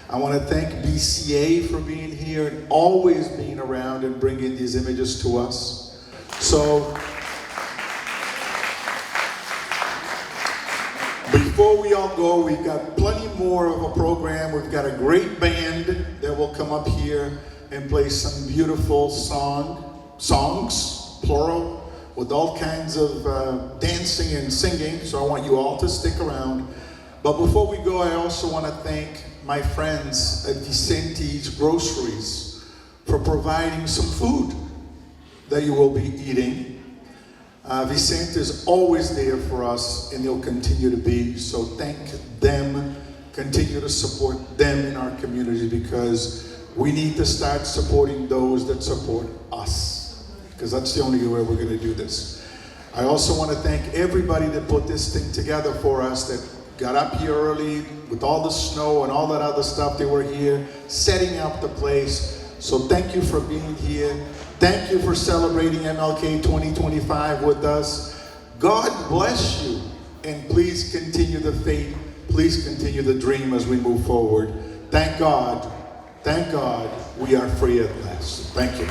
I want to thank BCA for being here and always being around and bringing these images to us. So, before we all go, we've got plenty more of a program. We've got a great band that will come up here and play some beautiful songs, plural, with all kinds of dancing and singing. So I want you all to stick around. But before we go, I also want to thank my friends at Vicenti's Groceries for providing some food that you will be eating. Vicente is always there for us, and he'll continue to be. So thank them. Continue to support them in our community, because we need to start supporting those that support us, because that's the only way we're going to do this. I also want to thank everybody that put this thing together for us, that got up here early with all the snow and all that other stuff. They were here setting up the place. So thank you for being here. Thank you for celebrating MLK 2025 with us. God bless you, and please continue the faith. Please continue the dream as we move forward. Thank God, we are free at last. Thank you.